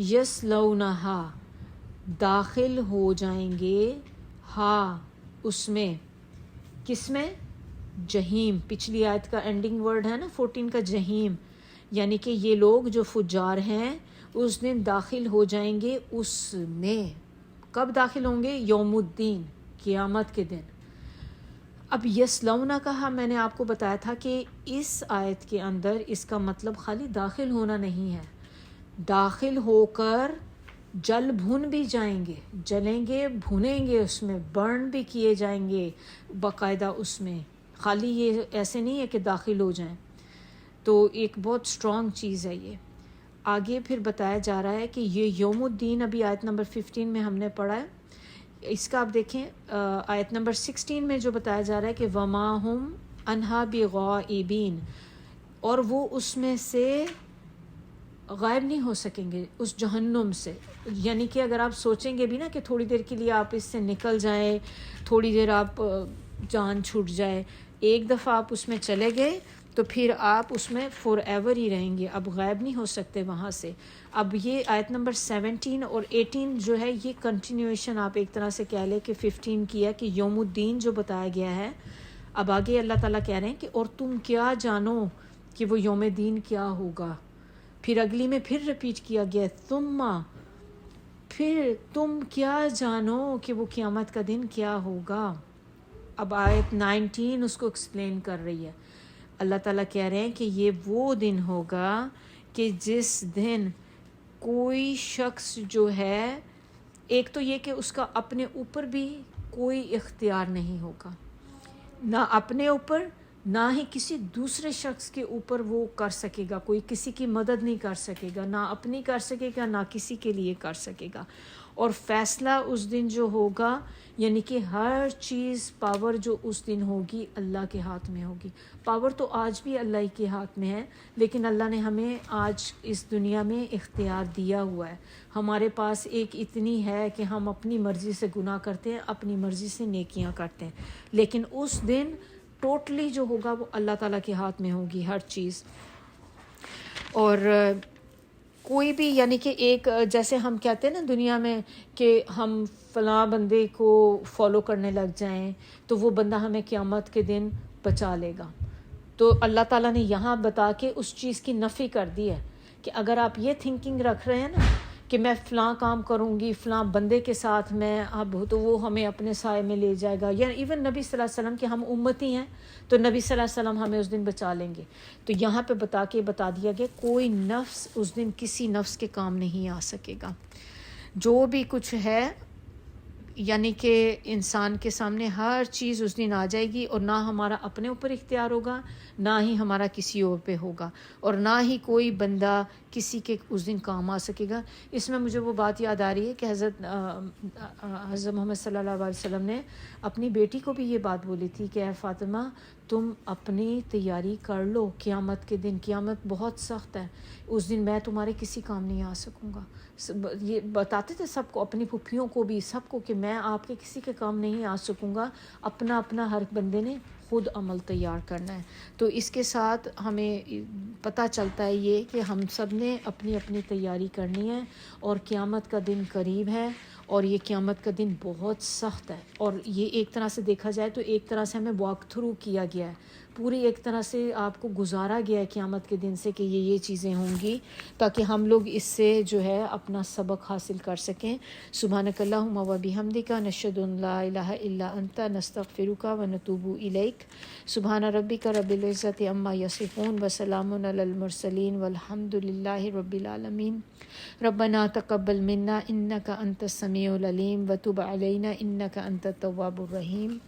یصلونہا، داخل ہو جائیں گے، ہاں اس میں، کس میں؟ جہیم. پچھلی آیت کا اینڈنگ ورڈ ہے نا 14 کا، جہیم. یعنی کہ یہ لوگ جو فجار ہیں اس دن داخل ہو جائیں گے اس میں. کب داخل ہوں گے؟ یوم الدین، قیامت کے دن. اب یسلونا کہا، میں نے آپ کو بتایا تھا کہ اس آیت کے اندر اس کا مطلب خالی داخل ہونا نہیں ہے، داخل ہو کر جل بھن بھی جائیں گے، جلیں گے بھنیں گے، اس میں برن بھی کیے جائیں گے باقاعدہ اس میں. خالی یہ ایسے نہیں ہے کہ داخل ہو جائیں. تو ایک بہت اسٹرانگ چیز ہے یہ. آگے پھر بتایا جا رہا ہے کہ یہ یوم الدین، ابھی آیت نمبر 15 میں ہم نے پڑھا ہے، اس کا آپ دیکھیں آیت نمبر 16 میں جو بتایا جا رہا ہے کہ وما ہم عنہا بغائبین، اور وہ اس میں سے غائب نہیں ہو سکیں گے، اس جہنم سے. یعنی کہ اگر آپ سوچیں گے بھی نا کہ تھوڑی دیر کے لیے آپ اس سے نکل جائیں، تھوڑی دیر آپ جان چھوٹ جائے، ایک دفعہ آپ اس میں چلے گئے تو پھر آپ اس میں فور ایور ہی رہیں گے، اب غائب نہیں ہو سکتے وہاں سے. اب یہ آیت نمبر 17 اور 18 جو ہے یہ کنٹینیویشن آپ ایک طرح سے کہہ لیں کہ 15 کی ہے، کہ یوم الدین جو بتایا گیا ہے. اب آگے اللہ تعالیٰ کہہ رہے ہیں کہ اور تم کیا جانو کہ وہ یوم دین کیا ہوگا. پھر اگلی میں پھر ریپیٹ کیا گیا ثم، پھر تم کیا جانو کہ وہ قیامت کا دن کیا ہوگا. اب آیت 19 اس کو ایکسپلین کر رہی ہے. اللہ تعالیٰ کہہ رہے ہیں کہ یہ وہ دن ہوگا کہ جس دن کوئی شخص جو ہے، ایک تو یہ کہ اس کا اپنے اوپر بھی کوئی اختیار نہیں ہوگا، نہ اپنے اوپر نہ ہی کسی دوسرے شخص کے اوپر وہ کر سکے گا، کوئی کسی کی مدد نہیں کر سکے گا، نہ اپنی کر سکے گا نہ کسی کے لیے کر سکے گا. اور فیصلہ اس دن جو ہوگا، یعنی کہ ہر چیز پاور جو اس دن ہوگی اللہ کے ہاتھ میں ہوگی. پاور تو آج بھی اللہ ہی کے ہاتھ میں ہے، لیکن اللہ نے ہمیں آج اس دنیا میں اختیار دیا ہوا ہے. ہمارے پاس ایک اتنی ہے کہ ہم اپنی مرضی سے گناہ کرتے ہیں، اپنی مرضی سے نیکیاں کرتے ہیں، لیکن اس دن ٹوٹلی جو ہوگا وہ اللہ تعالیٰ کے ہاتھ میں ہوگی ہر چیز. اور کوئی بھی، یعنی کہ ایک جیسے ہم کہتے ہیں نا دنیا میں کہ ہم فلاں بندے کو فالو کرنے لگ جائیں تو وہ بندہ ہمیں قیامت کے دن بچا لے گا. تو اللہ تعالیٰ نے یہاں بتا کے اس چیز کی نفی کر دی ہے کہ اگر آپ یہ تھنکنگ رکھ رہے ہیں نا کہ میں فلاں کام کروں گی فلاں بندے کے ساتھ میں اب، تو وہ ہمیں اپنے سائے میں لے جائے گا، یا ایون نبی صلی اللہ علیہ وسلم کہ ہم امتی ہیں تو نبی صلی اللہ علیہ وسلم ہمیں اس دن بچا لیں گے. تو یہاں پہ بتا دیا گیا کوئی نفس اس دن کسی نفس کے کام نہیں آ سکے گا. جو بھی کچھ ہے، یعنی کہ انسان کے سامنے ہر چیز اس دن آ جائے گی، اور نہ ہمارا اپنے اوپر اختیار ہوگا نہ ہی ہمارا کسی اور پہ ہوگا، اور نہ ہی کوئی بندہ کسی کے اس دن کام آ سکے گا. اس میں مجھے وہ بات یاد آ رہی ہے کہ حضرت محمد صلی اللہ علیہ وسلم نے اپنی بیٹی کو بھی یہ بات بولی تھی کہ اے فاطمہ تم اپنی تیاری کر لو قیامت کے دن، قیامت بہت سخت ہے، اس دن میں تمہارے کسی کام نہیں آ سکوں گا. یہ بتاتے تھے سب کو، اپنی پھپھیوں کو بھی، سب کو، کہ میں آپ کے کسی کے کام نہیں آ سکوں گا، اپنا اپنا ہر بندے نے خود عمل تیار کرنا ہے. تو اس کے ساتھ ہمیں پتہ چلتا ہے یہ کہ ہم سب نے اپنی اپنی تیاری کرنی ہے، اور قیامت کا دن قریب ہے، اور یہ قیامت کا دن بہت سخت ہے. اور یہ ایک طرح سے دیکھا جائے تو ایک طرح سے ہمیں واک تھرو کیا گیا ہے، پوری ایک طرح سے آپ کو گزارا گیا ہے قیامت کے دن سے کہ یہ چیزیں ہوں گی، تاکہ ہم لوگ اس سے جو ہے اپنا سبق حاصل کر سکیں. سبحانک اللہم و بحمدک، نشہد ان لا الہ الا انت، نستغفرک و نتوب الیک. سبحان ربک رب العزت عما یصفون وسلام علی المرسلین والحمد للہ رب العالمین. ربنا تقبل منا انک انت السمیع العلیم وتب علینا انک انت التواب الرحیم.